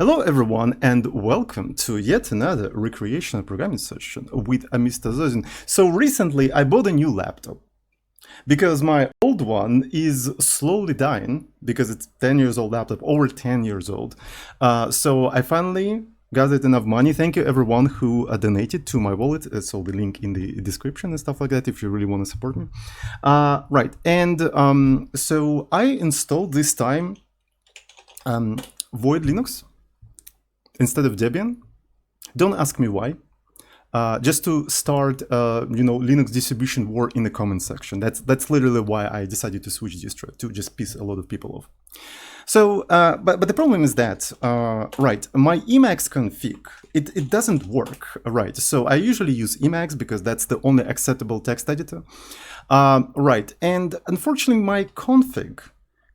Hello everyone and welcome to yet another recreational programming session with Mr. Zozin. So recently I bought a new laptop because my old one is slowly dying because it's 10 years old laptop, over 10 years old. So I finally gathered enough money. Thank you everyone who donated to my wallet. So the link in the description and stuff like that if you really want to support me. Right, and so I installed this time Void Linux instead of Debian. Don't ask me why. Just to start, Linux distribution war in the comment section. That's literally why I decided to switch distro, to just piss a lot of people off. So, but the problem is that, right, my Emacs config, it doesn't work, right? So I usually use Emacs because that's the only acceptable text editor, right? And unfortunately, my config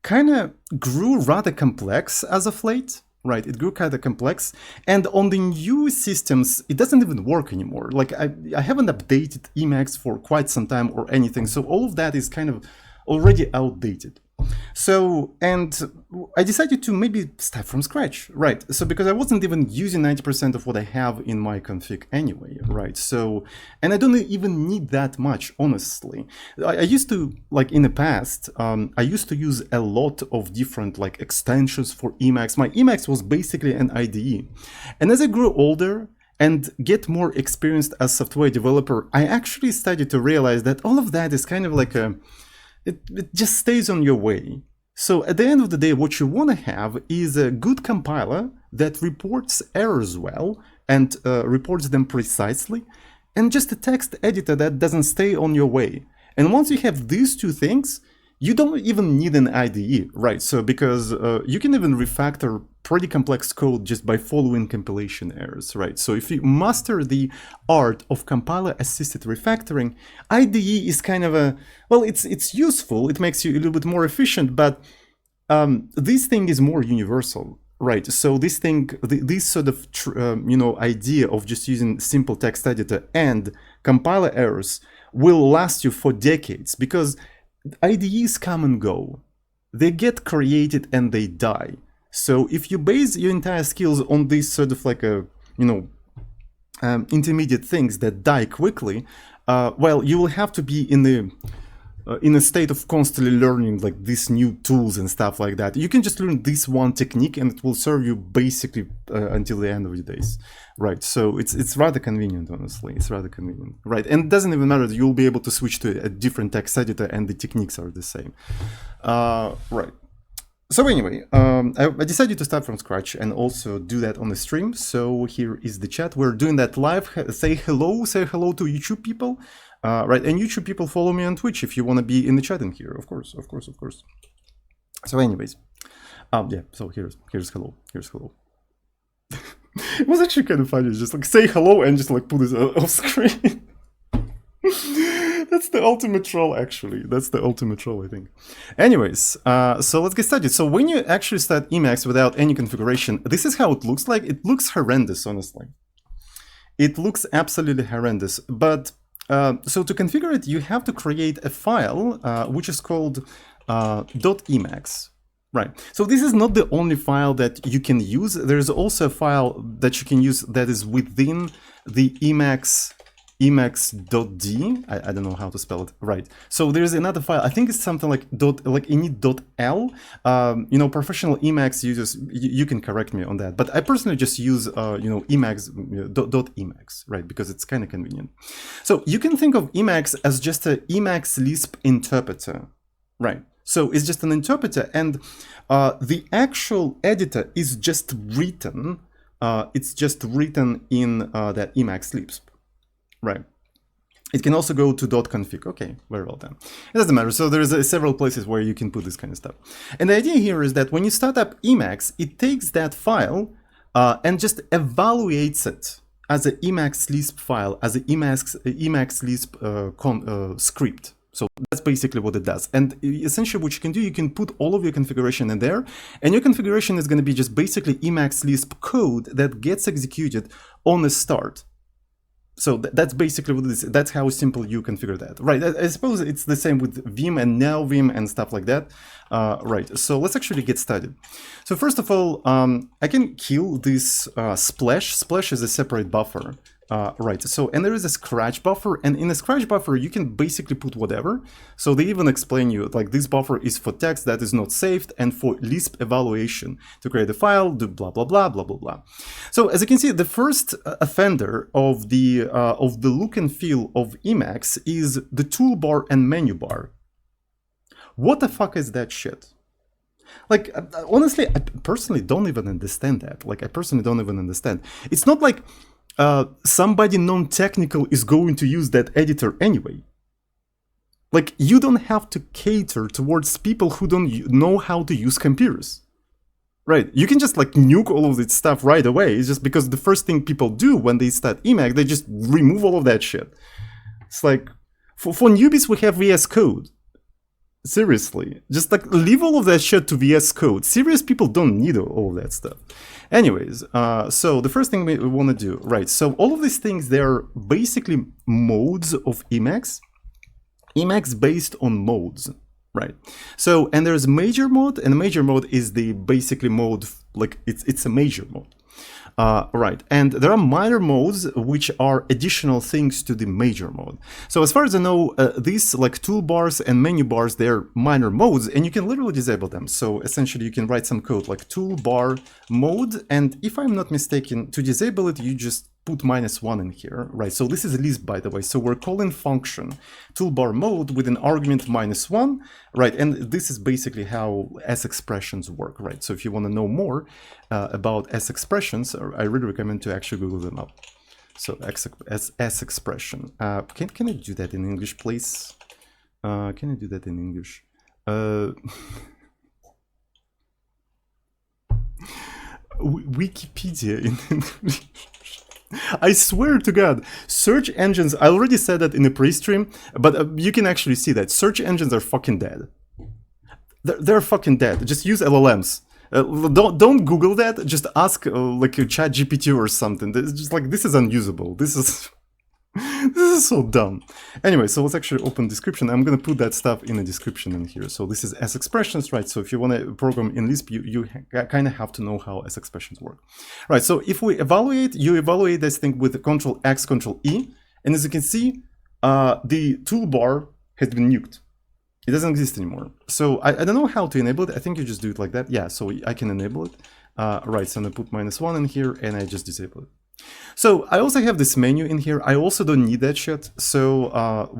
kind of grew rather complex as of late. Right, it grew kind of complex, and on the new systems, it doesn't even work anymore. Like I haven't updated Emacs for quite some time or anything, so all of that is kind of already outdated. So, and I decided to maybe start from scratch, right? So because I wasn't even using 90% of what I have in my config anyway, right? So, and I don't even need that much, honestly. I used to, like in the past, I used to use a lot of different like extensions for Emacs. My Emacs was basically an IDE. And as I grew older and get more experienced as a software developer, I actually started to realize that all of that is kind of like it just stays on your way. So at the end of the day, what you want to have is a good compiler that reports errors well and reports them precisely, and just a text editor that doesn't stay on your way. And once you have these two things, you don't even need an IDE, right? So because you can even refactor pretty complex code just by following compilation errors, right? So if you master the art of compiler-assisted refactoring, IDE is kind of a, well, it's useful. It makes you a little bit more efficient, but this thing is more universal, right? So this thing, this sort of, idea of just using simple text editor and compiler errors will last you for decades, because IDEs come and go. They get created and they die. So if you base your entire skills on these sort of like intermediate things that die quickly, well, you will have to be in a state of constantly learning like these new tools and stuff like that. You can just learn this one technique and it will serve you basically until the end of your days, right? So it's rather convenient, honestly. It's rather convenient, right? And it doesn't even matter. You'll be able to switch to a different text editor and the techniques are the same, right? So anyway, I decided to start from scratch and also do that on the stream. So here is the chat. We're doing that live. Say hello to YouTube people. Right, and YouTube people, follow me on Twitch if you want to be in the chat in here, of course. So anyways, yeah, so here's hello, It was actually kind of funny, just like say hello and just like put this off screen. That's the ultimate troll, actually. That's the ultimate troll, I think. Anyways, so let's get started. So when you actually start Emacs without any configuration, this is how it looks like. It looks horrendous, honestly. It looks absolutely horrendous, but so to configure it, you have to create a file which is called .emacs, right? So this is not the only file that you can use. There's also a file that you can use that is within the emacs.d. I don't know how to spell it, right? So there's another file. I think it's something like init.l. Professional Emacs users, you can correct me on that, but I personally just use Emacs .emacs, right? Because it's kind of convenient. So you can think of Emacs as just a Emacs Lisp interpreter, right? So it's just an interpreter, and the actual editor is just written. It's just written in that Emacs Lisp. Right. It can also go to .config. Okay, very well done. It doesn't matter. So there's several places where you can put this kind of stuff. And the idea here is that when you start up Emacs, it takes that file and just evaluates it as an Emacs Lisp file, as an Emacs Lisp script. So that's basically what it does. And essentially what you can do, you can put all of your configuration in there, and your configuration is going to be just basically Emacs Lisp code that gets executed on the start. So that's basically what it is. That's how simple you configure that. Right, I suppose it's the same with Vim and now Vim and stuff like that. Right, so let's actually get started. So first of all, I can kill this splash. Splash is a separate buffer. Right, so, and there is a scratch buffer, and in a scratch buffer, you can basically put whatever. So they even explain you, like, this buffer is for text that is not saved and for Lisp evaluation. To create a file, do blah, blah, blah, blah, blah, blah. So as you can see, the first offender of the look and feel of Emacs is the toolbar and menu bar. What the fuck is that shit? Like, honestly, I personally don't even understand that. Like, I personally don't even understand. It's not like somebody non-technical is going to use that editor anyway. Like, you don't have to cater towards people who don't know how to use computers. Right, you can just like nuke all of this stuff right away. It's just because the first thing people do when they start Emacs, they just remove all of that shit. It's like, for newbies, we have VS Code. Seriously, just like leave all of that shit to VS Code. Serious people don't need all of that stuff. Anyways, so the first thing we want to do, right? So all of these things, they're basically modes of Emacs. Emacs based on modes, right? So, and there's major mode, and major mode is the basically mode, like it's a major mode. Right, and there are minor modes which are additional things to the major mode. So as far as I know, these like toolbars and menu bars, they're minor modes, and you can literally disable them. So essentially you can write some code like toolbar mode, and if I'm not mistaken, to disable it, you just put -1 in here, right? So this is Lisp, by the way. So we're calling function toolbar mode with an argument -1, right? And this is basically how S expressions work, right? So if you want to know more about S expressions, I really recommend to actually Google them up. So S expression. Can I do that in English, please? Can I do that in English? Wikipedia in English. I swear to God, search engines, I already said that in the pre-stream, but you can actually see that. Search engines are fucking dead. They're fucking dead. Just use LLMs. Don't Google that. Just ask like your ChatGPT or something. It's just like, this is unusable. This is so dumb. Anyway, so let's actually open description. I'm going to put that stuff in the description in here. So this is S expressions, right? So if you want to program in Lisp, you kind of have to know how S expressions work. Right, so if we evaluate, you evaluate this thing with Control X, Control E. And as you can see, the toolbar has been nuked. It doesn't exist anymore. So I don't know how to enable it. I think you just do it like that. Yeah, so I can enable it. Right, so I'm going to put -1 in here and I just disable it. So I also have this menu in here. I also don't need that shit. So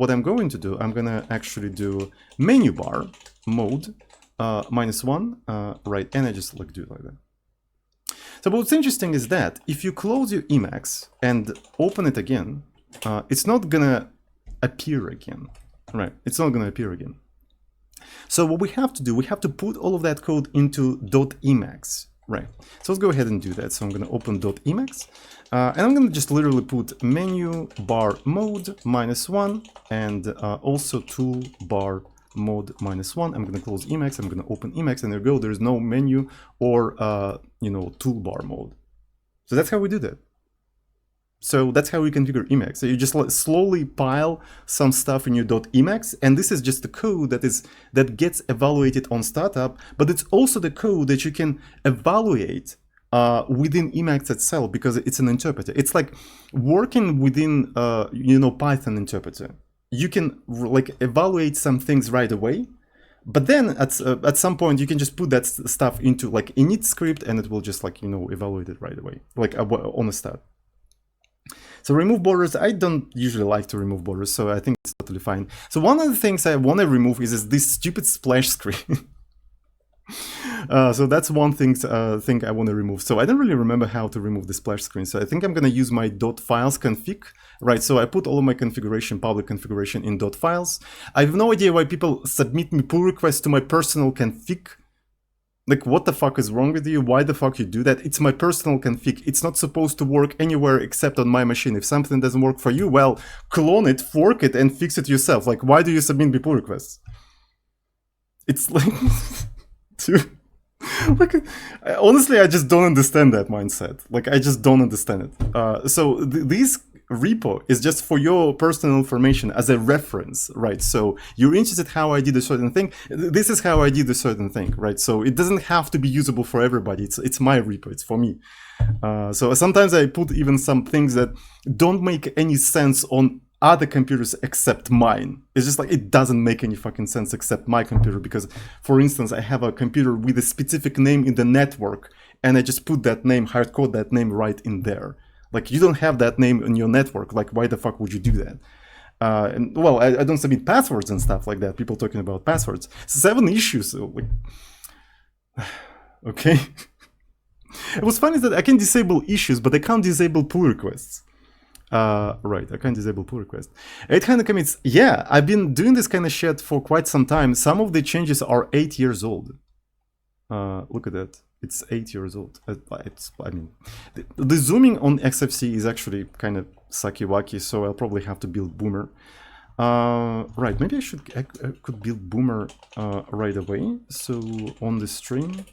what I'm going to do, I'm going to actually do menu bar mode -1, right, and I just like do it like that. So what's interesting is that if you close your Emacs and open it again, it's not gonna appear again, right? It's not gonna appear again. So what we have to do, we have to put all of that code into .emacs, right? So let's go ahead and do that. So I'm going to open .emacs, and I'm going to just literally put menu bar mode -1 and also toolbar mode -1. I'm going to close Emacs. I'm going to open Emacs, and there you go. There's no menu or you know, toolbar mode. So that's how we do that. So that's how you configure Emacs. So you just slowly pile some stuff in your .emacs, and this is just the code that gets evaluated on startup, but it's also the code that you can evaluate within Emacs itself, because it's an interpreter. It's like working within you know, Python interpreter. You can like evaluate some things right away, but then at some point you can just put that stuff into like init script, and it will just like, you know, evaluate it right away, like on the start. So remove borders, I don't usually like to remove borders, so I think it's totally fine. So one of the things I want to remove is this stupid splash screen. So that's one thing I want to remove. So I don't really remember how to remove the splash screen. So I think I'm going to use my .files config, right? So I put all of my configuration, public configuration in .files. I have no idea why people submit me pull requests to my personal config. Like, what the fuck is wrong with you? Why the fuck you do that? It's my personal config. It's not supposed to work anywhere except on my machine. If something doesn't work for you, well, clone it, fork it, and fix it yourself. Like, why do you submit me pull requests? It's like, dude, like, honestly, I just don't understand that mindset. Like, I just don't understand it. So these repo is just for your personal information as a reference, right? So you're interested how I did a certain thing. This is how I did a certain thing, right? So it doesn't have to be usable for everybody. It's my repo. It's for me. So sometimes I put even some things that don't make any sense on other computers except mine. It's just like it doesn't make any fucking sense except my computer, because, for instance, I have a computer with a specific name in the network, and I just put that name, hardcode that name right in there. Like, you don't have that name in your network. Like, why the fuck would you do that? And well, I don't submit passwords and stuff like that. People talking about passwords. 7 issues. So, like, okay. What's funny is that I can disable issues, but I can't disable pull requests. Right, I can't disable pull request. 800 commits. Yeah, I've been doing this kind of shit for quite some time. Some of the changes are 8 years old. Look at that. It's 8 years old. I mean, the zooming on XFC is actually kind of sucky-wacky, so I'll probably have to build Boomer. Right, maybe I could build Boomer right away. So on the stream.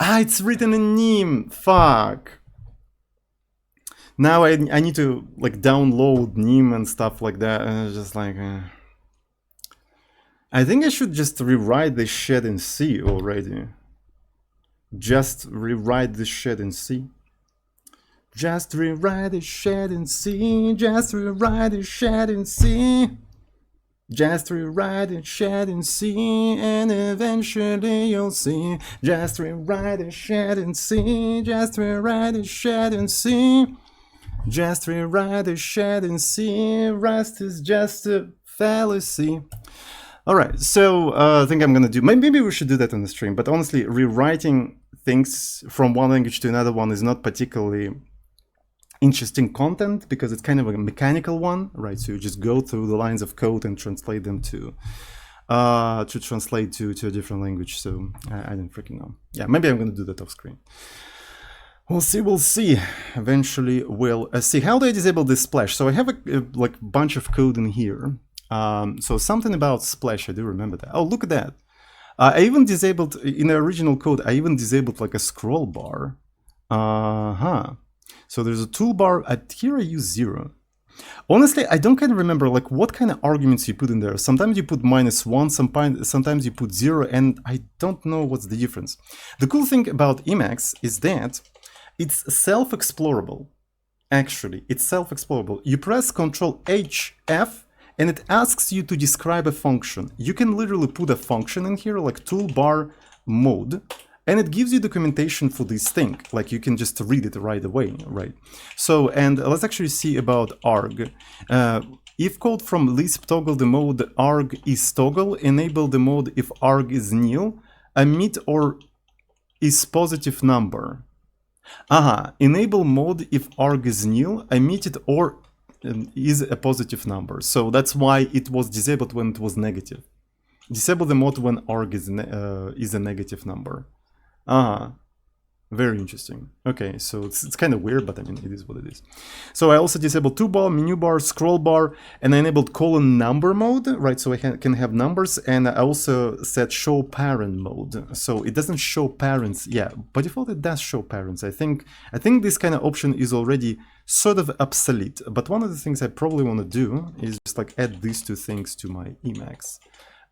It's written in Neem. Fuck. Now I need to like download Neem and stuff like that, and it's just like I think I should just rewrite this shit in C already. Just rewrite this shit in C. Just rewrite this shit in C. Just rewrite this shit in C. Just rewrite this shit in C, and eventually you'll see. Just rewrite this shit in C. Just rewrite this shit in C. Just rewrite the shit and see. Rust is just a fallacy. All right, so I think I'm gonna do. Maybe we should do that on the stream. But honestly, rewriting things from one language to another one is not particularly interesting content, because it's kind of a mechanical one, right? So you just go through the lines of code and translate them to translate to a different language. So I don't freaking know. Yeah, maybe I'm gonna do that off screen. We'll see. Eventually we'll see. How do I disable this splash? So I have a like bunch of code in here. So something about splash, I do remember that. Oh, look at that. I even disabled, in the original code, I even disabled like a scroll bar. So there's a toolbar. Here I use 0. Honestly, I don't kind of remember like what kind of arguments you put in there. Sometimes you put -1, sometimes you put 0, and I don't know what's the difference. The cool thing about Emacs is that it's self-explorable. Actually, it's self-explorable. You press Ctrl-H-F and it asks you to describe a function. You can literally put a function in here, like toolbar mode, and it gives you documentation for this thing. Like you can just read it right away, right? So, and let's actually see about arg. If code from Lisp toggle the mode arg is toggle, enable the mode if arg is nil, emit or is positive number. Enable mode if arg is nil, emit it or is a positive number. So that's why it was disabled when it was negative. Disable the mode when arg is a negative number. Very interesting. Okay, so it's kind of weird, but I mean, it is what it is. So I also disabled toolbar, menu bar, scroll bar, and I enabled colon number mode, right? So I can have numbers, and I also set show parent mode. So it doesn't show parents. Yeah, by default it does show parents. I think this kind of option is already sort of obsolete. But one of the things I probably want to do is just like add these 2 things to my Emacs.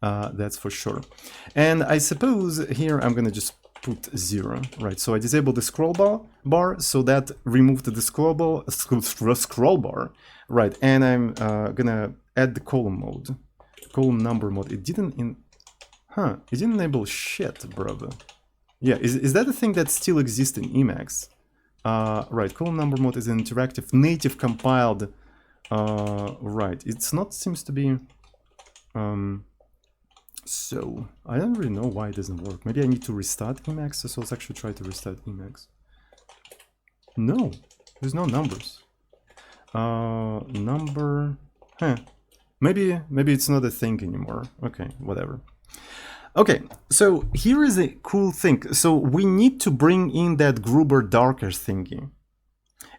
That's for sure. And I suppose here I'm gonna just put 0, right? So I disabled the scroll bar, so that removed the scroll bar, right? And I'm gonna add the column mode, column number mode. It didn't it didn't enable shit, brother. Yeah, is that a thing that still exists in Emacs? Right, column number mode is an interactive native compiled. Right, it's not, seems to be. So, I don't really know why it doesn't work. Maybe I need to restart Emacs, so let's actually try to restart Emacs. No, there's no numbers. Number, maybe it's not a thing anymore. Okay, whatever. Okay, so here is a cool thing. So we need to bring in that Gruber Darker thingy.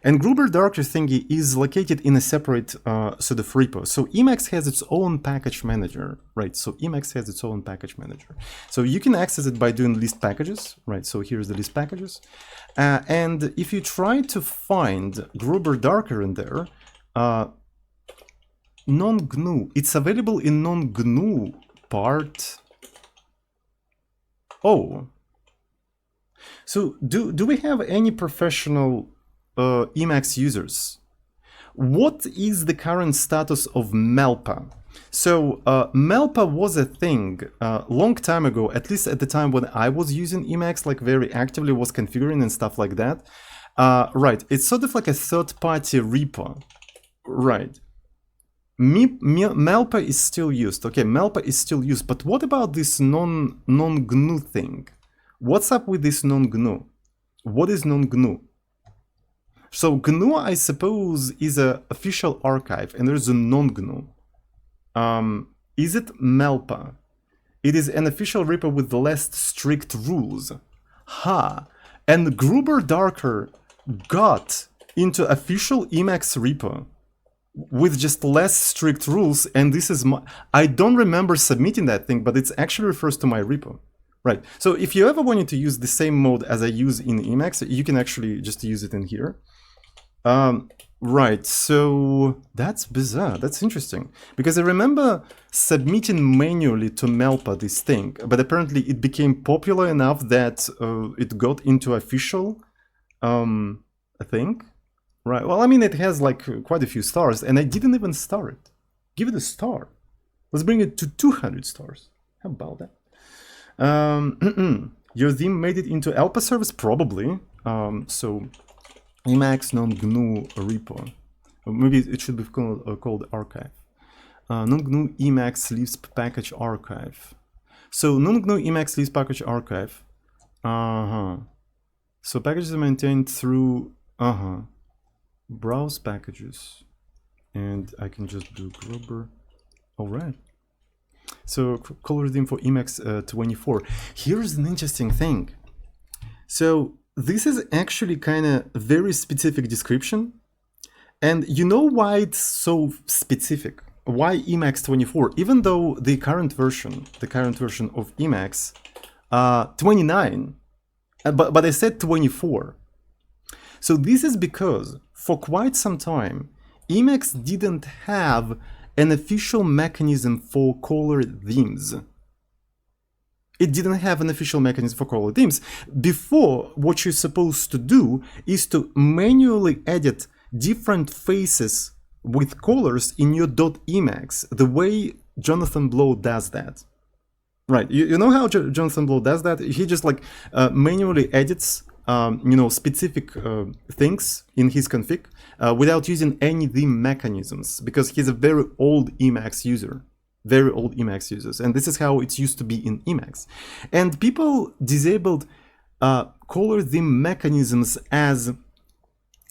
And Gruber Darker thingy is located in a separate sort of repo. So Emacs has its own package manager, right? So Emacs has its own package manager. So you can access it by doing list packages, right? So here's the list packages. And if you try to find Gruber Darker in there, Non-GNU. It's available in non-GNU part. Oh. So do we have any professional Emacs users? What is the current status of Melpa? So Melpa was a thing long time ago, at least at the time when I was using Emacs, like very actively, was configuring and stuff like that. Right, it's sort of like a third-party repo. Right. Melpa is still used. Okay, Melpa is still used, but what about this non-GNU thing? What's up with this non-GNU? What is non-GNU? So GNU, I suppose, is an official archive, and there's a non-GNU. Is it Melpa? It is an official repo with less strict rules. Ha! And Gruber Darker got into official Emacs repo with just less strict rules, and this is my... I don't remember submitting that thing, but it actually refers to my repo. Right, so if you ever wanted to use the same mode as I use in Emacs, you can actually just use it in here. Right, so that's bizarre, that's interesting. Because I remember submitting manually to Melpa this thing, but apparently it became popular enough that it got into official, I think. Right, well, I mean, it has like quite a few stars, and I didn't even star it. Give it a star. Let's bring it to 200 stars. How about that? Your theme made it into Alpha service? Probably. So Emacs non-GNU repo. Or maybe it should be called archive. Non-GNU Emacs Lisp package archive. So non-GNU Emacs Lisp package archive. So packages are maintained through browse packages, and I can just do Gruber. All right. So color theme for Emacs 24. Here's an interesting thing. So this is actually kind of a very specific description. And you know why it's so specific? Why Emacs 24? Even though the current version of Emacs 29, but I said 24. So this is because for quite some time, Emacs didn't have an official mechanism for color themes. It didn't have an official mechanism for color themes. Before, what you're supposed to do is to manually edit different faces with colors in your .emacs, the way Jonathan Blow does that. Right, you know how Jonathan Blow does that? He just like manually edits specific things in his config without using any theme mechanisms, because he's a very old Emacs user. Very old Emacs users, and this is how it used to be in Emacs. And people disabled color theme mechanisms as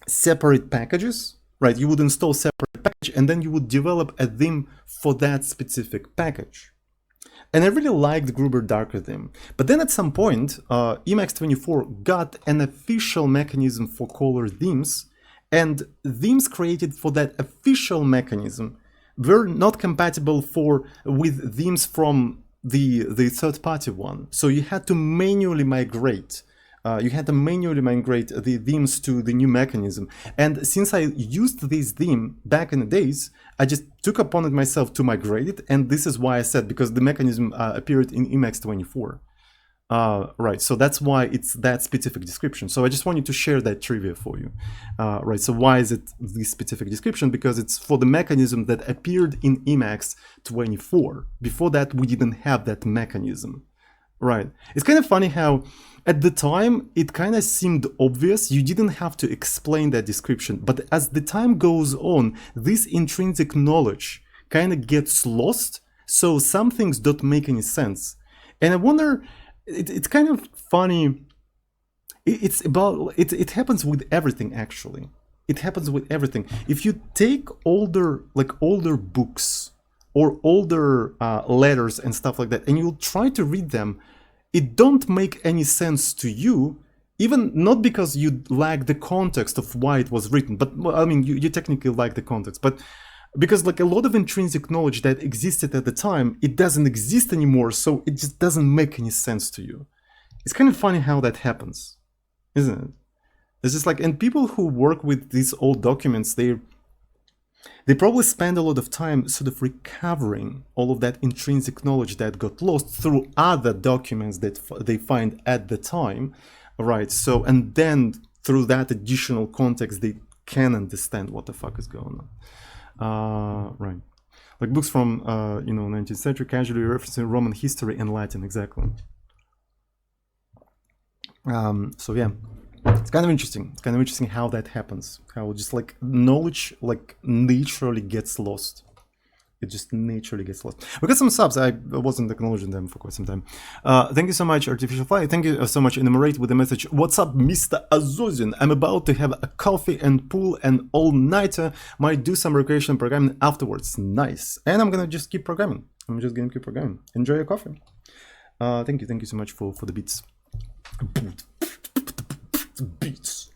separate packages, right? You would install separate package, and then you would develop a theme for that specific package. And I really liked Gruber Darker theme. But then at some point, Emacs 24 got an official mechanism for color themes, and themes created for that official mechanism were not compatible with themes from the third-party one. So you had to manually migrate. The themes to the new mechanism. And since I used this theme back in the days, I just took upon it myself to migrate it. And this is why I said, because the mechanism appeared in Emacs 24. Right, so that's why it's that specific description. So I just wanted to share that trivia for you. Right, so why is it this specific description? Because it's for the mechanism that appeared in Emacs 24. Before that, we didn't have that mechanism. Right, it's kind of funny how at the time it kind of seemed obvious. You didn't have to explain that description, but as the time goes on, this intrinsic knowledge kind of gets lost, so some things don't make any sense. And I wonder, it's kind of funny. It happens with everything, actually. It happens with everything. If you take older books or older letters and stuff like that, and you try to read them, it don't make any sense to you, even not because you lack the context of why it was written, but well, I mean, you technically lack the context, but because like a lot of intrinsic knowledge that existed at the time, it doesn't exist anymore, so it just doesn't make any sense to you. It's kind of funny how that happens, isn't it? It's just like, and people who work with these old documents, they They probably spend a lot of time sort of recovering all of that intrinsic knowledge that got lost through other documents that they find at the time, right? So, and then through that additional context, they can understand what the fuck is going on, right? Like books from, 19th century, casually referencing Roman history and Latin, exactly. So yeah, it's kind of interesting. It's kind of interesting how that happens. How just like knowledge like naturally gets lost. It just naturally gets lost. We got some subs. I wasn't acknowledging them for quite some time. Thank you so much, Artificial Fly. Thank you so much, Enumerate, with the message. What's up, Mr. Azozin? I'm about to have a coffee and pull an all-nighter. Might do some recreational programming afterwards. Nice. And I'm gonna just keep programming. Enjoy your coffee. Thank you so much for the beats. Beats.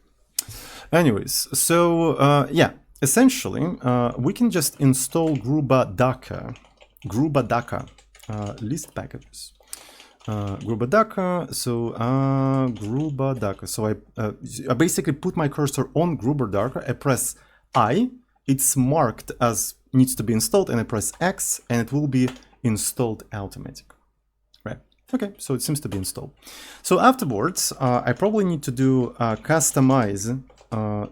Anyways, so yeah, essentially we can just install grubadaka list packages. Grubadaka. So grubadaka. So I basically put my cursor on grubadaka. I press I. It's marked as needs to be installed, and I press X, and it will be installed automatically. Okay, so it seems to be installed. So afterwards, I probably need to do customize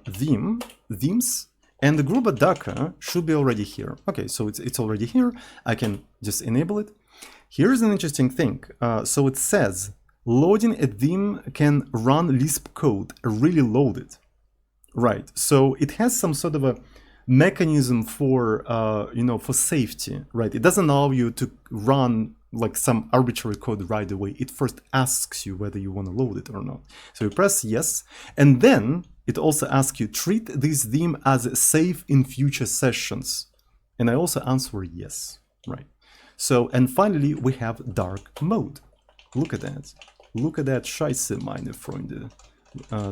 themes, and the grubadaka should be already here. Okay, so it's already here. I can just enable it. Here's an interesting thing. So it says loading a theme can run Lisp code, really loaded. Right. So it has some sort of a mechanism for for safety. Right. It doesn't allow you to run like some arbitrary code right away. It first asks you whether you want to load it or not. So you press yes, and then it also asks you treat this theme as safe in future sessions. And I also answer yes, right? So, and finally we have dark mode. Look at that. Look at that Scheiße, meine Freunde.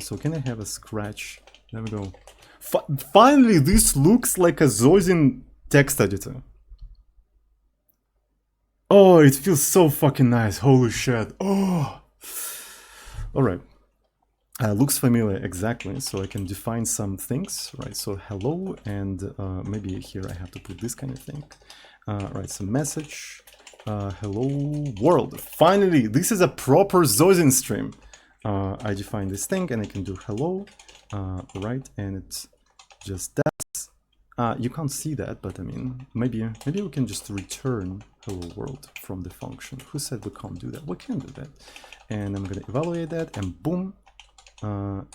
So can I have a scratch? There we go. Finally, this looks like a Zosin text editor. Oh, it feels so fucking nice. Holy shit. Oh. All right. Looks familiar, exactly. So I can define some things, right? So hello, and maybe here I have to put this kind of thing. Right, so message. Hello world. Finally, this is a proper Zosin stream. I define this thing, and I can do hello, right? And it's just that. You can't see that, but I mean, maybe we can just return hello world from the function. Who said we can't do that? We can do that. And I'm gonna evaluate that, and boom.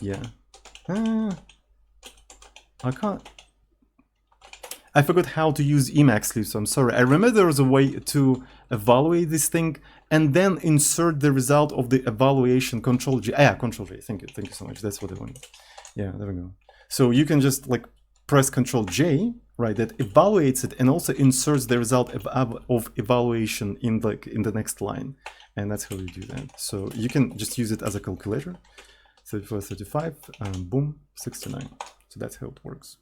Yeah. I can't. I forgot how to use Emacs Leaf, so I'm sorry. I remember there was a way to evaluate this thing and then insert the result of the evaluation, Control J. Yeah, Control J. Thank you so much. That's what I wanted. Yeah, there we go. So you can just like press Control J, right? That evaluates it and also inserts the result of evaluation in the next line, and that's how you do that. So you can just use it as a calculator. 34, 35, and boom, 69. So that's how it works.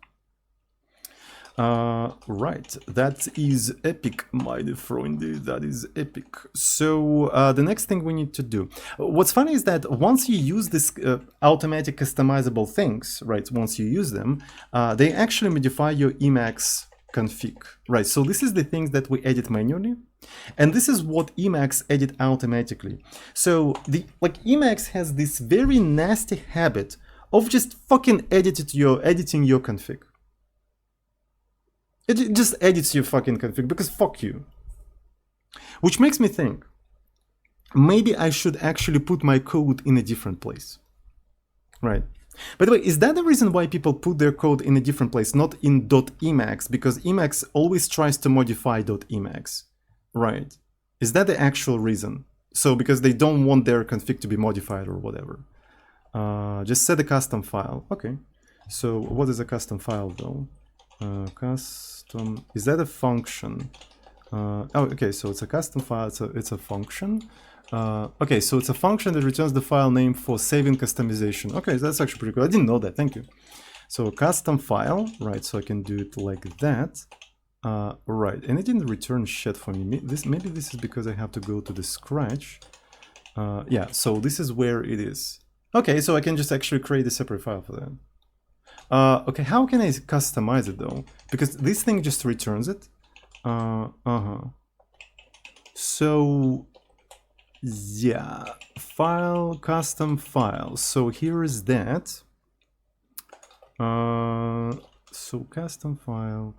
Right, that is epic, my friend. That is epic. So the next thing we need to do. What's funny is that once you use this automatic customizable things, right? Once you use them, they actually modify your Emacs config, right? So this is the things that we edit manually, and this is what Emacs edit automatically. So Emacs has this very nasty habit of just fucking editing your config. It just edits your fucking config because fuck you. Which makes me think, maybe I should actually put my code in a different place. Right. By the way, is that the reason why people put their code in a different place, not in .emacs? Because Emacs always tries to modify .emacs. Right. Is that the actual reason? So because they don't want their config to be modified or whatever. Just set a custom file. Okay. So what is a custom file though? Custom, is that a function? Oh, okay, so it's a custom file, it's a function. Okay, so it's a function that returns the file name for saving customization. Okay, that's actually pretty cool. I didn't know that, thank you. So custom file, right, so I can do it like that. Right, and it didn't return shit for me. Maybe this is because I have to go to the scratch. Yeah, so this is where it is. Okay, so I can just actually create a separate file for that. Okay, how can I customize it though? Because this thing just returns it. So yeah, file, custom file. So here is that. So custom file,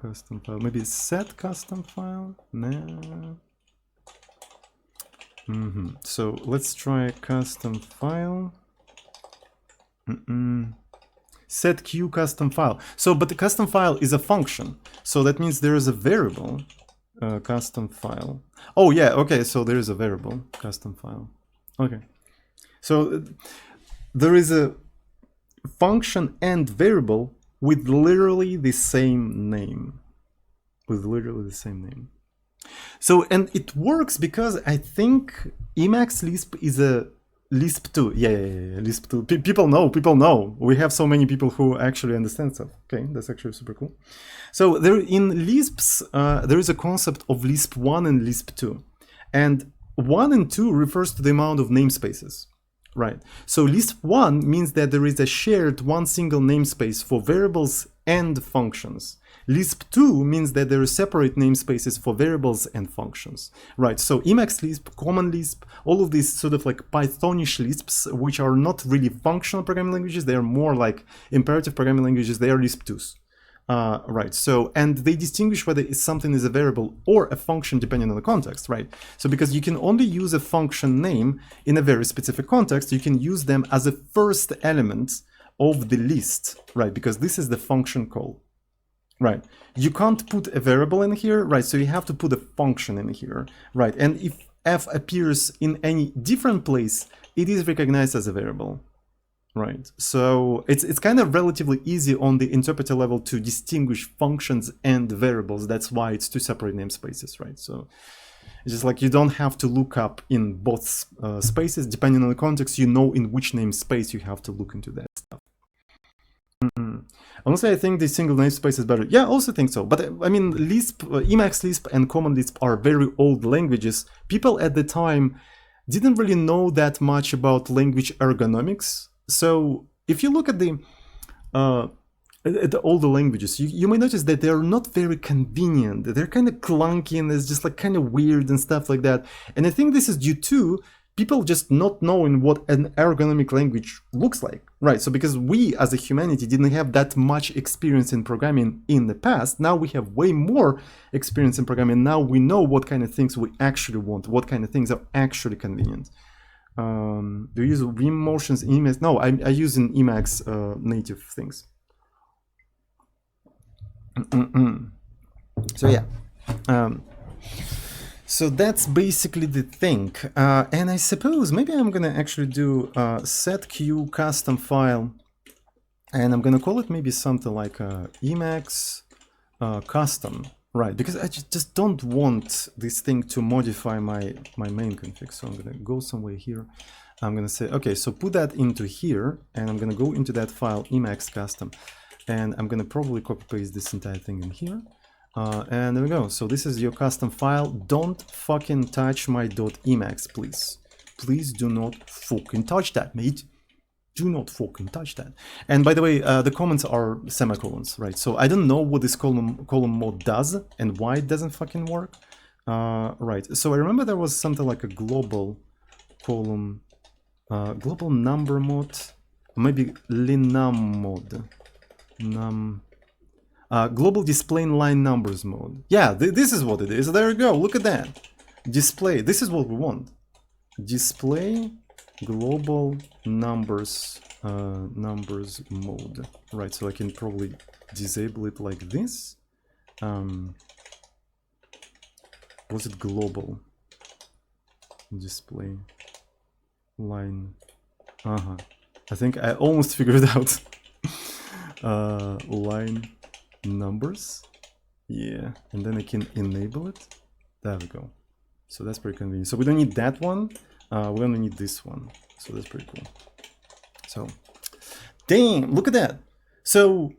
maybe set custom file. Nah. So let's try custom file. Set q custom file. So, but the custom file is a function. So that means there is a variable custom file. Oh yeah, okay. So there is a variable custom file. Okay. So there is a function and variable with literally the same name. So, and it works because I think Emacs Lisp is a Lisp 2. Yeah, Lisp 2. People know. We have so many people who actually understand stuff. Okay, that's actually super cool. So there in Lisps, there is a concept of Lisp 1 and Lisp 2. And 1 and 2 refers to the amount of namespaces. Right. So Lisp 1 means that there is a shared one single namespace for variables and functions. Lisp 2 means that there are separate namespaces for variables and functions. Right, so Emacs Lisp, Common Lisp, all of these sort of like Pythonish Lisps, which are not really functional programming languages, they are more like imperative programming languages, they are Lisp 2s. Right, so, and they distinguish whether something is a variable or a function depending on the context, right? So because you can only use a function name in a very specific context, you can use them as a first element of the list, right? Because this is the function call. Right, you can't put a variable in here, right? So you have to put a function in here, right? And if f appears in any different place, it is recognized as a variable, right? So it's kind of relatively easy on the interpreter level to distinguish functions and variables. That's why it's two separate namespaces, right? So it's just like you don't have to look up in both spaces. Depending on the context, you know in which namespace you have to look into that stuff. Honestly, I think the single namespace is better. Yeah, I also think so. But I mean, Lisp, Emacs Lisp and Common Lisp are very old languages. People at the time didn't really know that much about language ergonomics. So if you look at the older languages, you may notice that they're not very convenient. They're kind of clunky and it's just like kind of weird and stuff like that. And I think this is due to people just not knowing what an ergonomic language looks like, right? So because we as a humanity didn't have that much experience in programming in the past, now we have way more experience in programming. Now we know what kind of things we actually want, what kind of things are actually convenient. Do you use Vim motions in Emacs? No, I use in Emacs native things. So yeah. So that's basically the thing. And I suppose maybe I'm gonna actually do set q custom file, and I'm gonna call it maybe something like Emacs custom, right? Because I just don't want this thing to modify my main config. So I'm gonna go somewhere here. I'm gonna say, okay, so put that into here, and I'm gonna go into that file Emacs custom, and I'm gonna probably copy paste this entire thing in here. And there we go. So this is your custom file. Don't fucking touch my .emacs, please. Please do not fucking touch that, mate. Do not fucking touch that. And by the way, the comments are semicolons, right? So I don't know what this column mode does and why it doesn't fucking work. Right. So I remember there was something like a global column, global number mode, maybe linum mode, global display line numbers mode. Yeah, this is what it is. There you go. Look at that. Display. This is what we want. Display global numbers mode. Right. So I can probably disable it like this. Was it global display line? I think I almost figured out. Line numbers, yeah, and then I can enable it. There we go. So that's pretty convenient. So we don't need that one, we only need this one. So that's pretty cool. So damn, look at that. So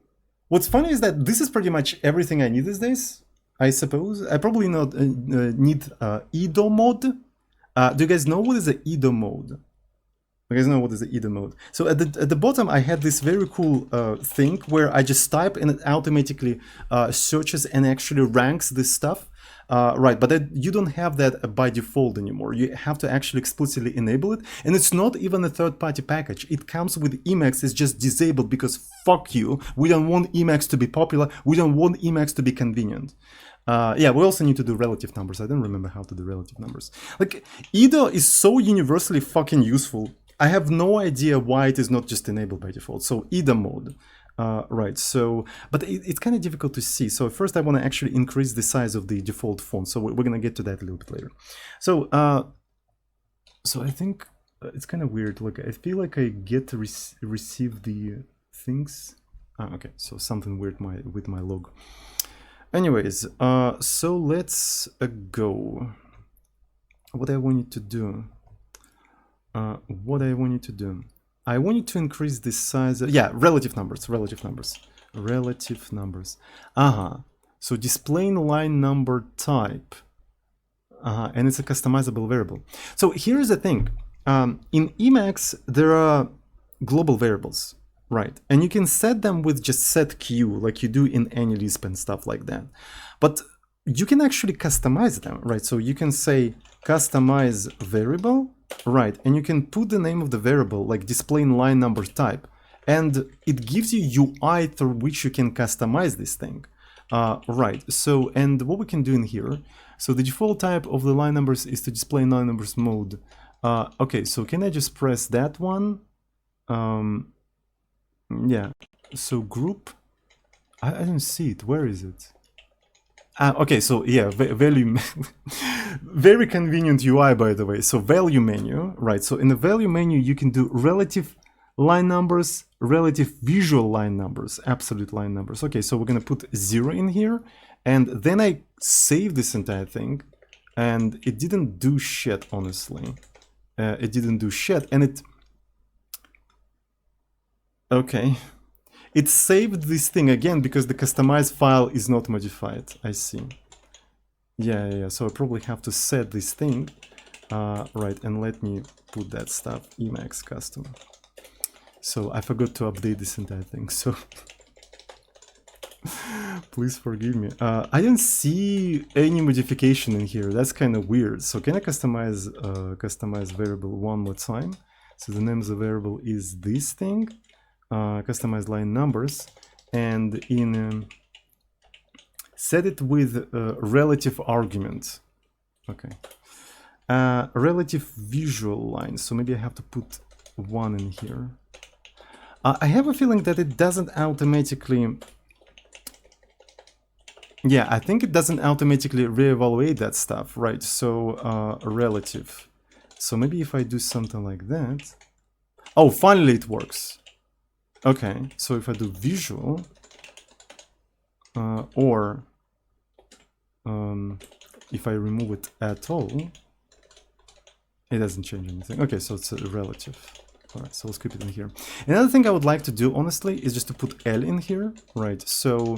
what's funny is that this is pretty much everything I need these days, I suppose. I probably not need edo mode. Do you guys know what is an edo mode? You guys know what is the IDA mode. So at the bottom, I had this very cool thing where I just type and it automatically searches and actually ranks this stuff. Right, but you don't have that by default anymore. You have to actually explicitly enable it. And it's not even a third-party package. It comes with Emacs. It's just disabled because fuck you. We don't want Emacs to be popular. We don't want Emacs to be convenient. Yeah, we also need to do relative numbers. I don't remember how to do relative numbers. Like, IDA is so universally fucking useful. I have no idea why it is not just enabled by default. So IDA mode. Right, so, but it's kind of difficult to see. So first I want to actually increase the size of the default font. So we're going to get to that a little bit later. So, so I think it's kind of weird. Look, I feel like I get to receive the things. Okay, so something weird with my log. Anyways, so let's go. What I want you to do. I want you to increase the size. Yeah, relative numbers. So displaying line number type. And it's a customizable variable. So here's the thing. In Emacs, there are global variables, right? And you can set them with just set q, like you do in any Lisp and stuff like that. But you can actually customize them, right? So you can say customize variable. Right, and you can put the name of the variable like displaying line number type, and it gives you UI through which you can customize this thing. Right, so, and what we can do in here, so the default type of the line numbers is to display line numbers mode. Okay, so can I just press that one? Yeah, so group, I don't see it, where is it? Okay, so yeah, value, very convenient UI, by the way. So value menu, right? So in the value menu, you can do relative line numbers, relative visual line numbers, absolute line numbers. Okay, so we're gonna put 0 in here, and then I save this entire thing, and it didn't do shit, honestly. It didn't do shit, and it... Okay. It saved this thing again because the customized file is not modified. I see. Yeah. So I probably have to set this thing. Right, and let me put that stuff, Emacs custom. So I forgot to update this entire thing, so please forgive me. I don't see any modification in here. That's kind of weird. So can I customize variable one more time? So the name of the variable is this thing. Customize line numbers, and in set it with relative argument. Okay, relative visual lines. So maybe I have to put 1 in here. I have a feeling that it doesn't automatically. Yeah, I think it doesn't automatically reevaluate that stuff, right? So relative. So maybe if I do something like that. Oh, finally it works. Okay, so if I do visual, or if I remove it at all, it doesn't change anything. Okay, so it's a relative. All right, so let's keep it in here. Another thing I would like to do, honestly, is just to put L in here, right? So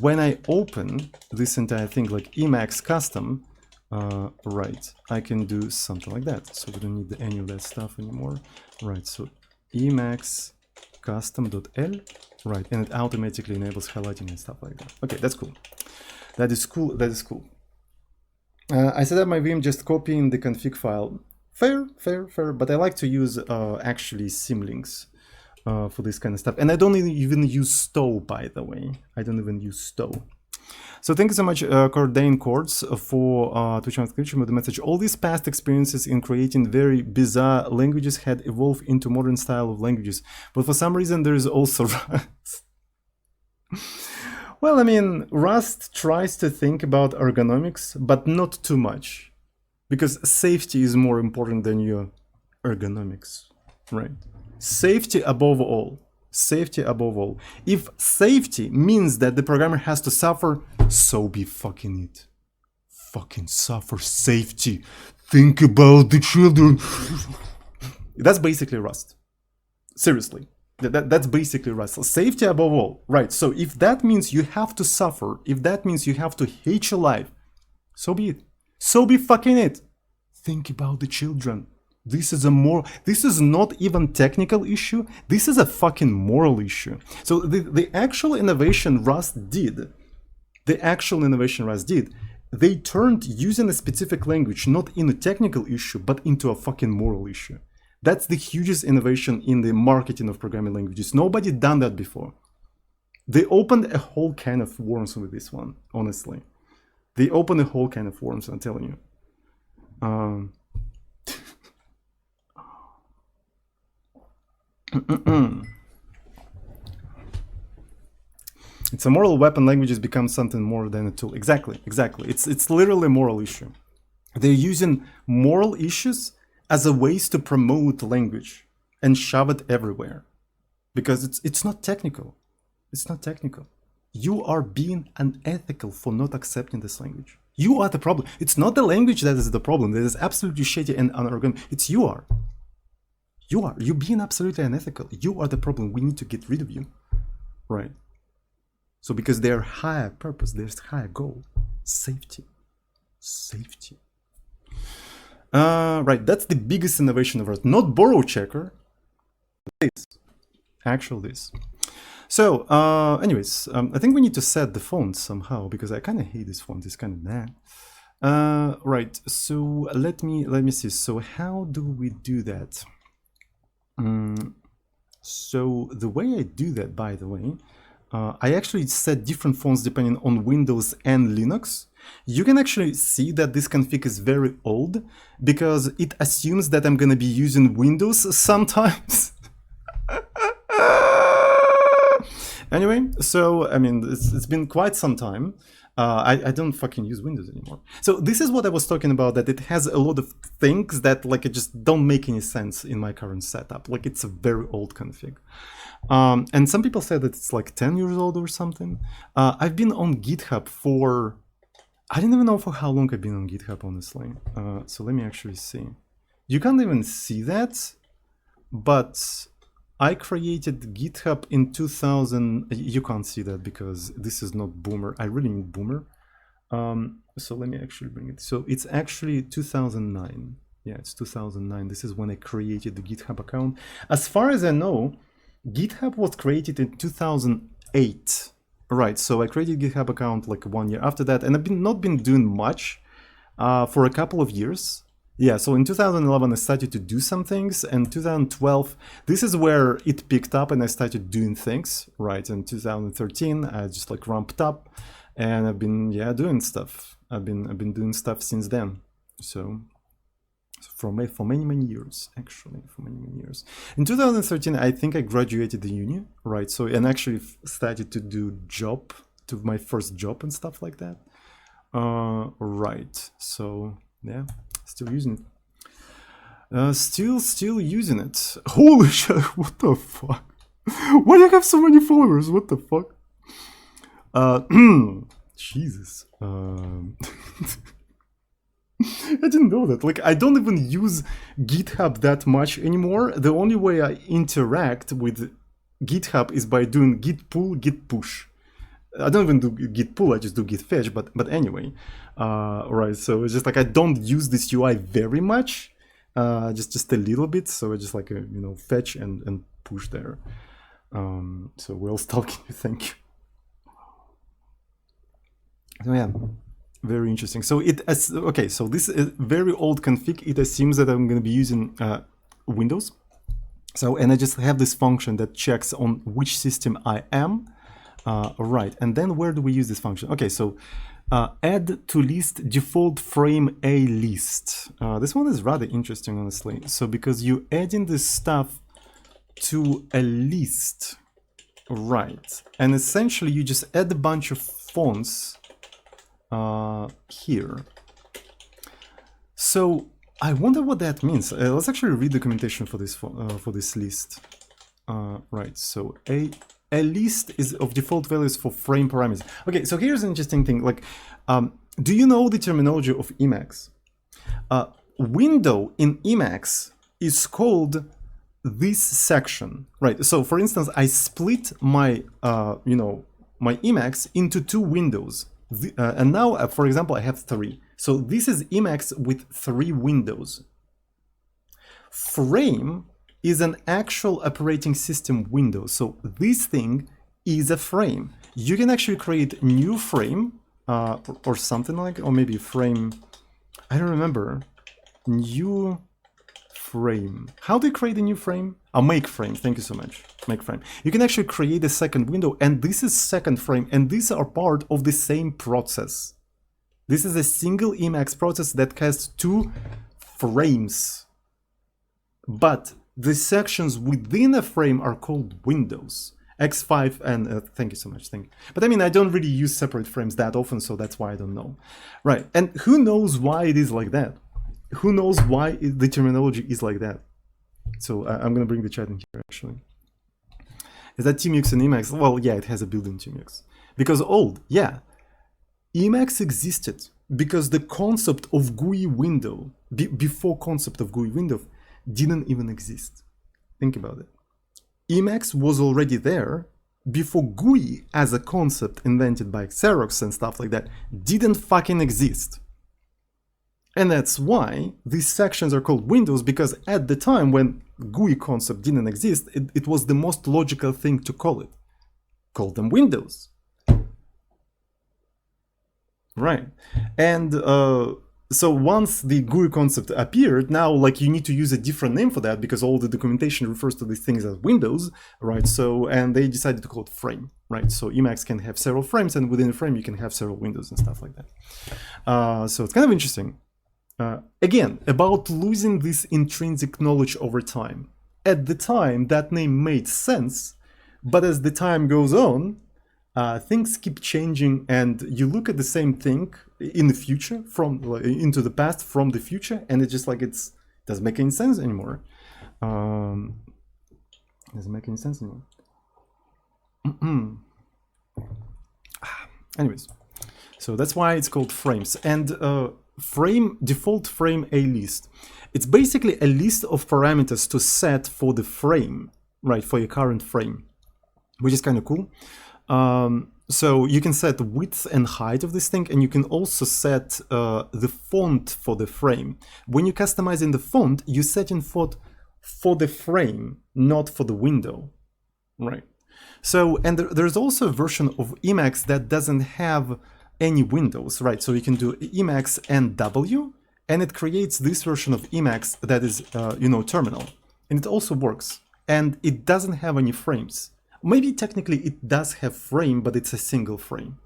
when I open this entire thing, like Emacs custom, right, I can do something like that. So we don't need any of that stuff anymore, right? So Emacs custom.l, right, and it automatically enables highlighting and stuff like that. Okay, that's cool. That is cool. I set up my Vim just copying the config file. Fair, but I like to use actually symlinks for this kind of stuff. And I don't even use stow, by the way. I don't even use stow. So thank you so much, Cordain Chords, for Twitch transcription with the message. All these past experiences in creating very bizarre languages had evolved into modern style of languages, but for some reason there is also Rust. Well, I mean, Rust tries to think about ergonomics, but not too much, because safety is more important than your ergonomics, right? Safety above all. Safety above all. If safety means that the programmer has to suffer, so be fucking it. Fucking suffer safety. Think about the children. That's basically Rust. Seriously. That's basically Rust. Safety above all. Right. So if that means you have to suffer, if that means you have to hate your life, so be it. So be fucking it. Think about the children. This is a moral. This is not even technical issue. This is a fucking moral issue. So the actual innovation Rust did, they turned using a specific language not in a technical issue, but into a fucking moral issue. That's the hugest innovation in the marketing of programming languages. Nobody done that before. They opened a whole can of worms with this one, honestly. They opened a whole can of worms, I'm telling you. It's a moral weapon. Languages become something more than a tool. Exactly. It's literally a moral issue. They're using moral issues as a ways to promote language and shove it everywhere. Because it's not technical. It's not technical. You are being unethical for not accepting this language. You are the problem. It's not the language that is the problem. That is absolutely shitty and unorganized. It's you are. You're being absolutely unethical. You are the problem. We need to get rid of you. Right. So because their higher purpose, there's higher goal. Safety. Right, that's the biggest innovation of Rust. Not borrow checker. This. This. So, anyways, I think we need to set the font somehow because I kind of hate this font. It's kind of nah. Right. So let me see. So how do we do that? So the way I do that, by the way, I actually set different fonts depending on Windows and Linux. You can actually see that this config is very old because it assumes that I'm gonna be using Windows sometimes. Anyway, so I mean, it's been quite some time. I don't fucking use Windows anymore. So this is what I was talking about, that it has a lot of things that like it just don't make any sense in my current setup. Like it's a very old config. And some people said that it's like 10 years old or something. I've been on GitHub for, I don't even know for how long I've been on GitHub, honestly. So let me actually see. You can't even see that, but I created GitHub in 2000. You can't see that because this is not Boomer. I really need Boomer. So let me actually bring it. So it's actually 2009. Yeah, it's 2009. This is when I created the GitHub account. As far as I know, GitHub was created in 2008. Right, so I created GitHub account like 1 year after that, and I've not been doing much for a couple of years. Yeah, so in 2011 I started to do some things, and 2012, this is where it picked up and I started doing things, right? In 2013 I just like ramped up and I've been doing stuff. I've been doing stuff since then. So for many years, actually, for many years. In 2013 I think I graduated the uni, right? So and actually started to do my first job and stuff like that. Right, so yeah. Still using it. Still using it. Holy shit, what the fuck? Why do you have so many followers? What the fuck? Jesus. I didn't know that. Like, I don't even use GitHub that much anymore. The only way I interact with GitHub is by doing git pull, git push. I don't even do git pull, I just do git fetch, but anyway. Right, so it's just like I don't use this UI very much, just a little bit, so it's just like a, you know, fetch and push there. So we'll stalking you, thank you. So yeah, very interesting. So okay, so this is very old config. It assumes that I'm going to be using Windows. So, and I just have this function that checks on which system I am. Right, and then where do we use this function? Okay, so add to list default frame a list. This one is rather interesting, honestly. So because you adding this stuff to a list, right? And essentially you just add a bunch of fonts here. So I wonder what that means. Let's actually read the documentation for this list. Right, so a list is of default values for frame parameters. Okay, so here's an interesting thing. Like, do you know the terminology of Emacs? Window in Emacs is called this section, right? So for instance, I split my, my Emacs into two windows. And now, for example, I have 3. So this is Emacs with 3 windows. Frame is an actual operating system window. So this thing is a frame. You can actually create new frame or something like, or maybe frame, I don't remember. New frame. How do you create a new frame? Oh, make frame. Thank you so much. Make frame. You can actually create a second window, and this is second frame, and these are part of the same process. This is a single Emacs process that has two frames. But the sections within a frame are called windows. X5 and thank you so much. Thank you. But I mean, I don't really use separate frames that often, so that's why I don't know. Right. And who knows why it is like that? Who knows why the terminology is like that? So I'm going to bring the chat in here, actually. Is that Tmux and Emacs? Well, yeah, it has a built-in Tmux. Because old, yeah. Emacs existed because the concept of GUI window, before concept of GUI window, didn't even exist. Think about it. Emacs was already there before GUI as a concept invented by Xerox and stuff like that didn't fucking exist. And that's why these sections are called windows, because at the time when GUI concept didn't exist, it was the most logical thing to call it. Call them windows. Right. And so once the GUI concept appeared, now like you need to use a different name for that because all the documentation refers to these things as windows, right? So, and they decided to call it frame, right? So Emacs can have several frames, and within a frame you can have several windows and stuff like that. So it's kind of interesting. Again, about losing this intrinsic knowledge over time. At the time, that name made sense, but as the time goes on, things keep changing, and you look at the same thing in the future, into the past from the future, and it's just like it doesn't make any sense anymore. Doesn't make any sense anymore. Anyways, so that's why it's called frames. And frame, default frame a list. It's basically a list of parameters to set for the frame, right, for your current frame, which is kind of cool. So you can set width and height of this thing, and you can also set the font for the frame. When you're customizing the font, you set in font for the frame, not for the window, right? So, and there's also a version of Emacs that doesn't have any windows, right? So you can do Emacs and W, and it creates this version of Emacs that is, you know, terminal, and it also works, and it doesn't have any frames. Maybe technically it does have frame, but it's a single frame,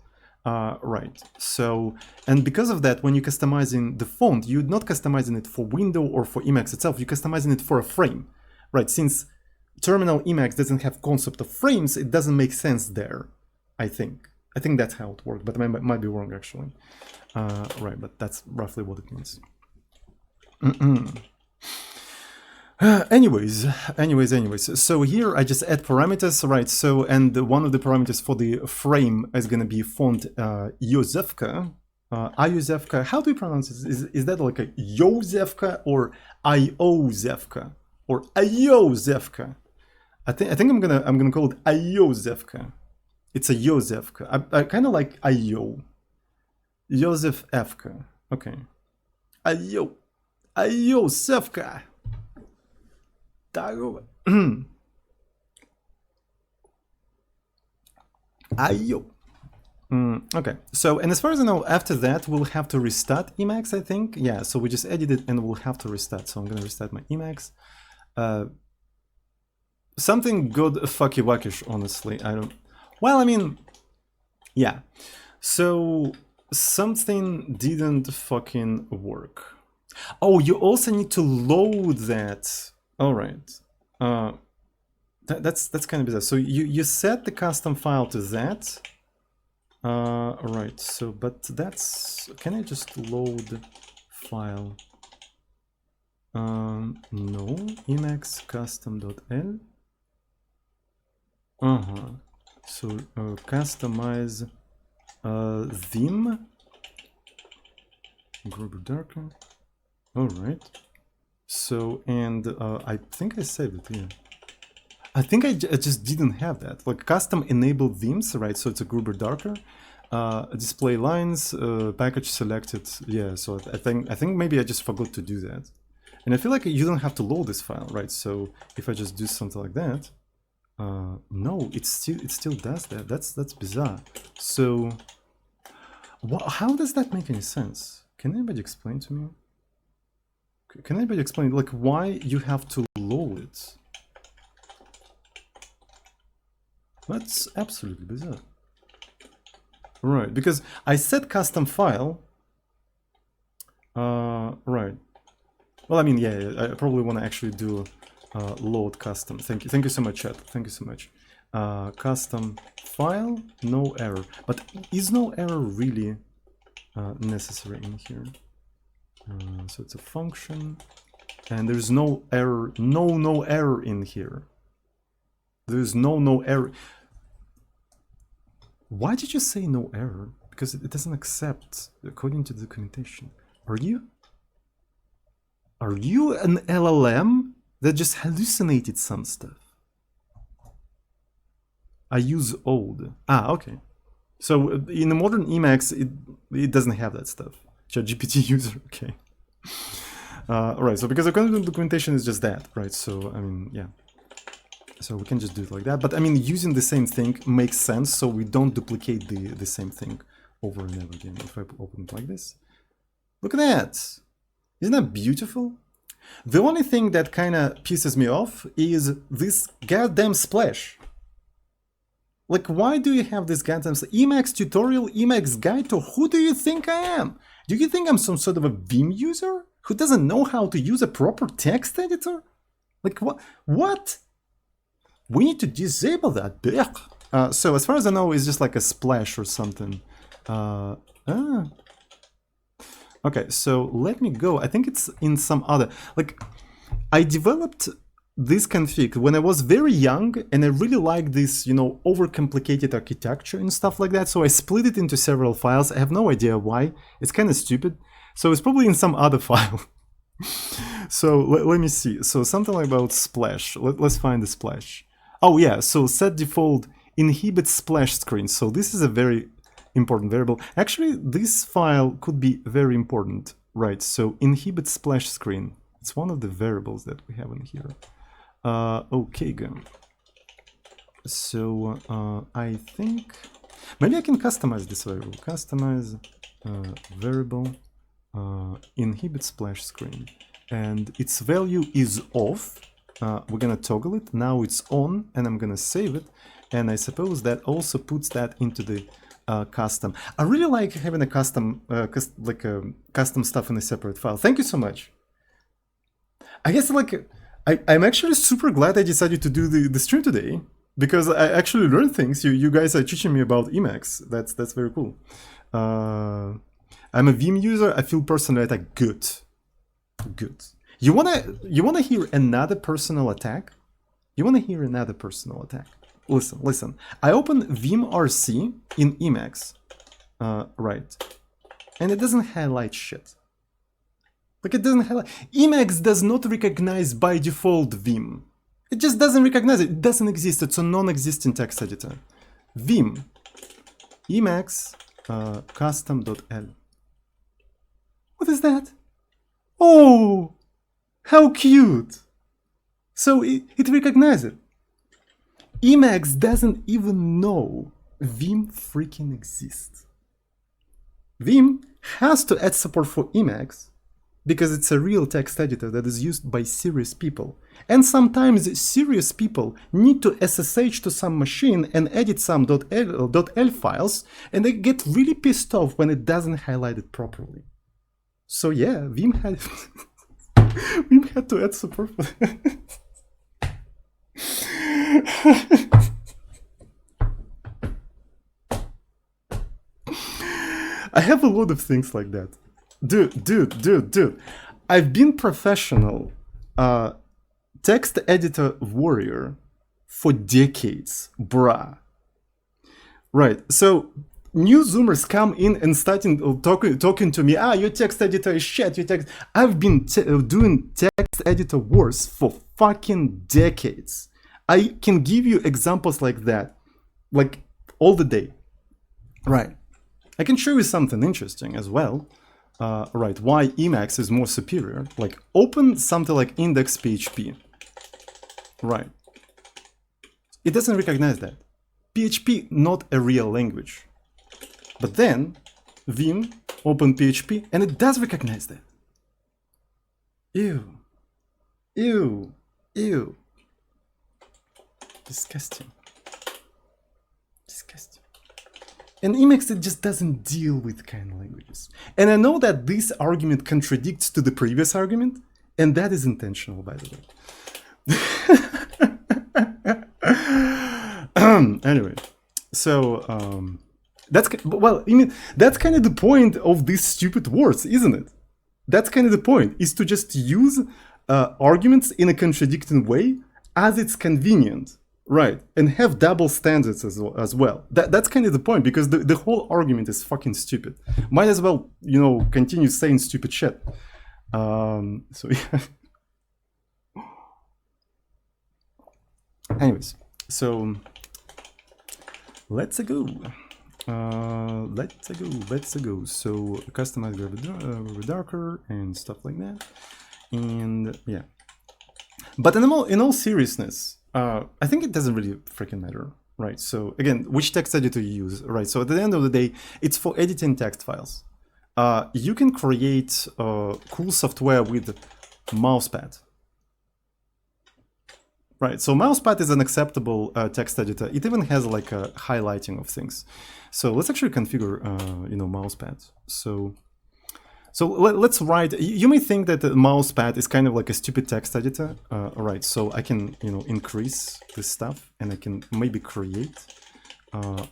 right? So, and because of that, when you're customizing the font, you're not customizing it for window or for Emacs itself, you're customizing it for a frame, right? Since terminal Emacs doesn't have concept of frames, it doesn't make sense there, I think. I think that's how it works, but I might be wrong actually. Right, but that's roughly what it means. Anyways, so here I just add parameters, right? So, and one of the parameters for the frame is going to be font Józefka. Józefka, how do you pronounce it? Is that like a Józefka or Iozefka or Iozefka? I think I'm gonna call it Iozefka. It's a Józefka. I kind of like Io. Józef Efka. Okay. Iozefka. Ayo. Okay, so, and as far as I know, after that, we'll have to restart Emacs, I think. Yeah, so we just edited and we'll have to restart. So I'm going to restart my Emacs. Something good fucky wackish, honestly. I don't... Well, I mean, yeah. So something didn't fucking work. Oh, you also need to load that. All right. That's kind of bizarre. So you set the custom file to that. Right. So, but that's, can I just load file? No, Emacs custom.l. So customize theme. Gruber darker. All right. So, and I think I saved it, yeah. I think I just didn't have that. Like custom enabled themes, right? So it's a Gruber darker. Display lines, package selected. Yeah, so I think maybe I just forgot to do that. And I feel like you don't have to load this file, right? So if I just do something like that, no, it still does that. That's bizarre. So how does that make any sense? Can anybody explain to me? Can anybody explain like why you have to load it? That's absolutely bizarre. Right, because I set custom file. Right. Well, I mean, yeah, I probably want to actually do load custom. Thank you so much, chat. Thank you so much. Custom file, no error. But is no error really necessary in here? So it's a function, and there's no error, no error in here. There's no error. Why did you say no error? Because it doesn't accept according to the documentation. Are you an LLM that just hallucinated some stuff? I use old. Okay. So in the modern Emacs, it doesn't have that stuff. ChatGPT user, okay. Right, so because the documentation is just that, right? So, I mean, yeah. So we can just do it like that. But I mean, using the same thing makes sense, so we don't duplicate the same thing over and over again. If I open it like this. Look at that. Isn't that beautiful? The only thing that kind of pisses me off is this goddamn splash. Like, why do you have this goddamn Emacs tutorial, Emacs guide to who do you think I am? Do you think I'm some sort of a Vim user who doesn't know how to use a proper text editor? Like, what? We need to disable that. So as far as I know, it's just like a splash or something. Okay, so let me go. I think it's in some other, like, I developed this config when I was very young, and I really like this, you know, overcomplicated architecture and stuff like that. So I split it into several files. I have no idea why. It's kind of stupid. So it's probably in some other file. So let me see. So something like about splash. Let's find the splash. Oh yeah, so set default inhibit splash screen. So this is a very important variable. Actually, this file could be very important, right? So inhibit splash screen. It's one of the variables that we have in here. Okay, go. So I think maybe I can customize this variable. Customize variable inhibit splash screen, and its value is off. We're gonna toggle it. Now it's on, and I'm gonna save it. And I suppose that also puts that into the custom. I really like having a custom, custom stuff in a separate file. Thank you so much. I guess like I'm actually super glad I decided to do the stream today, because I actually learned things. You guys are teaching me about Emacs. That's very cool. I'm a Vim user. I feel personally like good. You wanna hear another personal attack? You wanna hear another personal attack? Listen. I open Vim RC in Emacs, right, and it doesn't highlight shit. Like, it doesn't highlight. Emacs does not recognize by default Vim. It just doesn't recognize it. It doesn't exist. It's a non-existent text editor. Vim Emacs custom.l. What is that? Oh, how cute! So it recognizes it. Emacs doesn't even know Vim freaking exists. Vim has to add support for Emacs because it's a real text editor that is used by serious people. And sometimes serious people need to SSH to some machine and edit some .l files, and they get really pissed off when it doesn't highlight it properly. So yeah, Vim had Vim had to add support for that. I have a lot of things like that. Dude. I've been professional text editor warrior for decades, bruh. Right, so new Zoomers come in and starting talking to me, your text editor is shit, your text. I've been doing text editor wars for fucking decades. I can give you examples like that, like all the day. Right. I can show you something interesting as well. right, why Emacs is more superior. Like open something like index PHP. Right. It doesn't recognize that. PHP, not a real language. But then, Vim, open PHP, and it does recognize that. Ew. Ew. Ew. Disgusting. Disgusting. And Emacs, it just doesn't deal with kind of languages. And I know that this argument contradicts to the previous argument, and that is intentional, by the way. Anyway, so that's, well, I mean, that's kind of the point of these stupid words, isn't it? That's kind of the point, is to just use arguments in a contradicting way as it's convenient, right? And have double standards as well. That's kind of the point, because the whole argument is fucking stupid. Might as well, you know, continue saying stupid shit. So yeah. Anyways, so let's go. Let's go. So customize gravity darker and stuff like that. And yeah, but in all seriousness, I think it doesn't really freaking matter, right? So again, which text editor you use, right? So at the end of the day, it's for editing text files. You can create cool software with mousepad. Right, so mousepad is an acceptable text editor. It even has like a highlighting of things. So let's actually configure, you know, mousepad. So let's write. You may think that the mousepad is kind of like a stupid text editor. All right, so I can, you know, increase this stuff, and I can maybe create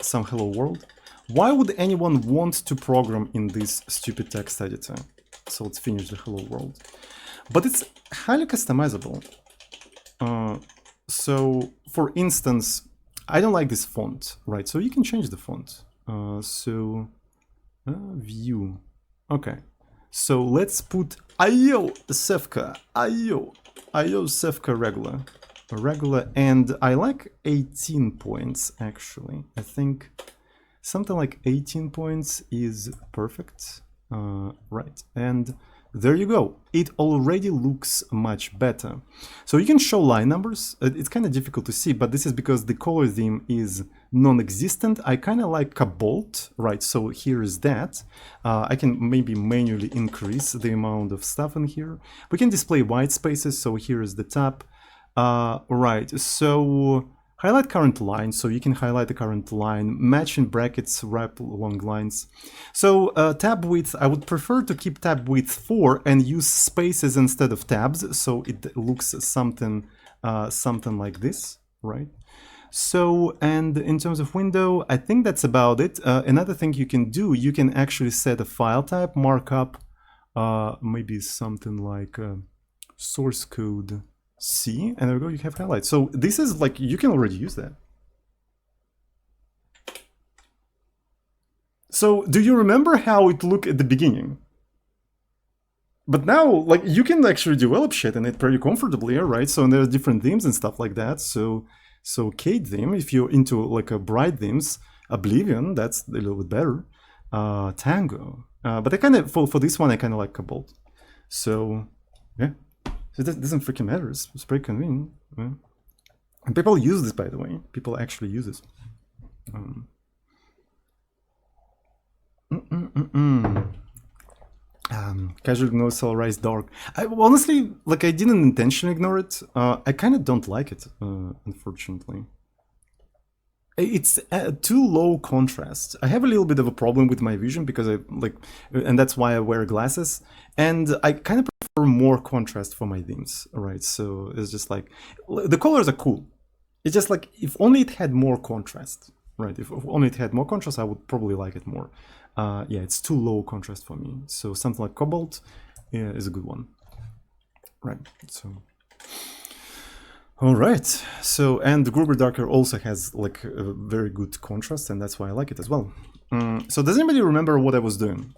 some hello world. Why would anyone want to program in this stupid text editor? So let's finish the hello world. But it's highly customizable. So for instance, I don't like this font, right? So you can change the font. View. Okay. So let's put IO Sevka, IO Sevka regular, and I like 18 points actually. I think something like 18 points is perfect. Right, and there you go. It already looks much better. So you can show line numbers. It's kind of difficult to see, but this is because the color theme is non-existent. I kind of like a bolt, right? So here is that. I can maybe manually increase the amount of stuff in here. We can display white spaces. So here is the tab. Right, so highlight current line, so you can highlight the current line, match in brackets, wrap along lines. So tab width, I would prefer to keep tab width 4 and use spaces instead of tabs, so it looks something like this, right? So, and in terms of window, I think that's about it. Another thing you can do, you can actually set a file type, markup, maybe something like source code C, and there we go, you have highlights. So this is like, you can already use that. So do you remember how it looked at the beginning? But now, like, you can actually develop shit in it pretty comfortably, right? So there's different themes and stuff like that. So Kate theme, if you're into like a bright themes, Oblivion, that's a little bit better. Tango, but I kind of, for this one, I kind of like Cobalt. So yeah. So it doesn't freaking matter. It's pretty convenient. Yeah. And people use this, by the way. People actually use this. Casual ignore Solarize Dark. Honestly, like, I didn't intentionally ignore it. I kind of don't like it, unfortunately. It's too low contrast. I have a little bit of a problem with my vision because and that's why I wear glasses. And I kind of prefer more contrast for my themes, right? So it's just like, the colors are cool. It's just like, if only it had more contrast, right? If only it had more contrast, I would probably like it more. Yeah, it's too low contrast for me. So something like Cobalt is a good one, right? So. All right, so, and the Gruber Darker also has like a very good contrast, and that's why I like it as well. So does anybody remember what I was doing?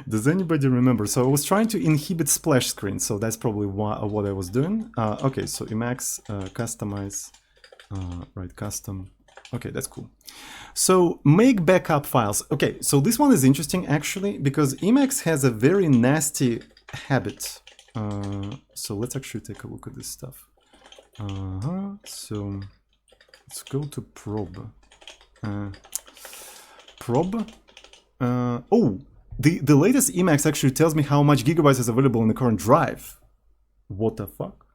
Does anybody remember? So I was trying to inhibit splash screen, so that's probably what I was doing. Okay, so Emacs, customize, right, custom, Okay, that's cool. So make backup files. Okay, so this one is interesting actually because Emacs has a very nasty habit. So let's actually take a look at this stuff. So let's go to prob. Oh, the latest Emacs actually tells me how much gigabytes is available in the current drive. What the fuck?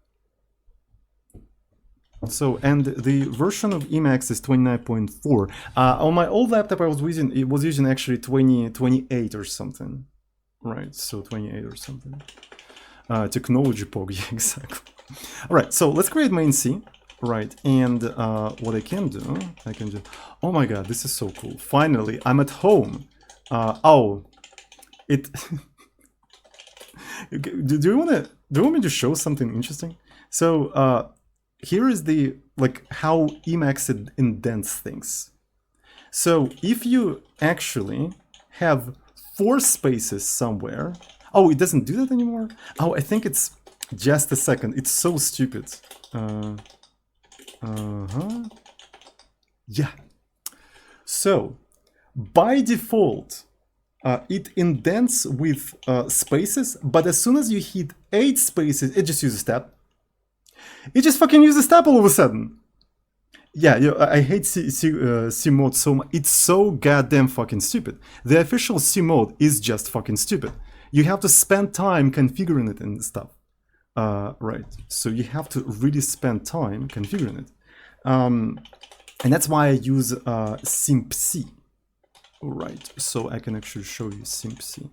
So, and the version of Emacs is 29.4. On my old laptop, it was using actually 28 or something. Right, so 28 or something. Technology pog, yeah, exactly. All right, so let's create main C. Right, and what I can do, oh my god, this is so cool. Finally, I'm at home. Do you want me to show something interesting? So, here is the, like, how Emacs indents things. So if you actually have 4 spaces somewhere, oh, it doesn't do that anymore? Oh, I think it's just a second. It's so stupid. Yeah. So by default, it indents with spaces, but as soon as you hit 8 spaces, it just uses tab. It just fucking uses tab all of a sudden. Yeah, I hate C mode so much. It's so goddamn fucking stupid. The official C mode is just fucking stupid. You have to spend time configuring it and stuff. Right, so you have to really spend time configuring it. And that's why I use simp-c. Right, so I can actually show you simp-c.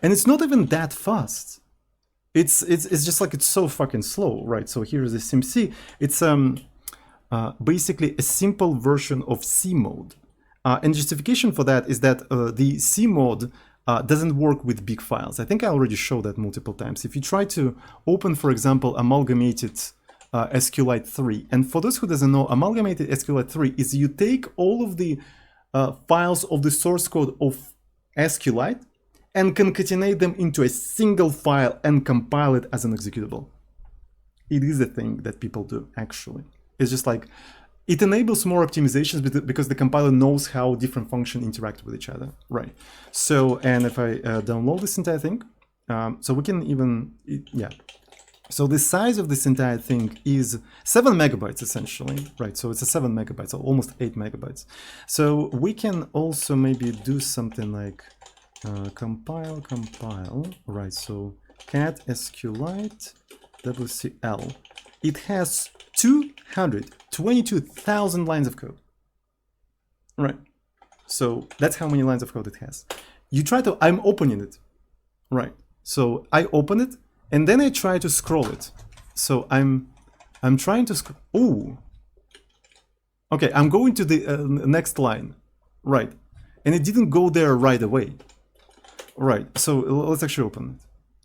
And it's not even that fast. It's just like it's so fucking slow, right? So here's the simp-c. It's basically a simple version of C mode. And justification for that is that the C mode doesn't work with big files. I think I already showed that multiple times. If you try to open, for example, amalgamated SQLite 3, and for those who doesn't know, amalgamated SQLite 3 is you take all of the files of the source code of SQLite and concatenate them into a single file and compile it as an executable. It is a thing that people do, actually. It's just like, it enables more optimizations because the compiler knows how different functions interact with each other, right? So, and if I download this entire thing, so we can even, yeah. So the size of this entire thing is 7 megabytes essentially, right? So it's a 7 megabytes, or almost 8 megabytes. So we can also maybe do something like compile, right? So cat SQLite WCL. It has 222,000 lines of code. Right. So that's how many lines of code it has. You try to, I'm opening it. Right. So I open it and then I try to scroll it. So I'm trying to scroll. Oh. Okay, I'm going to the next line. Right. And it didn't go there right away. Right. So let's actually open it.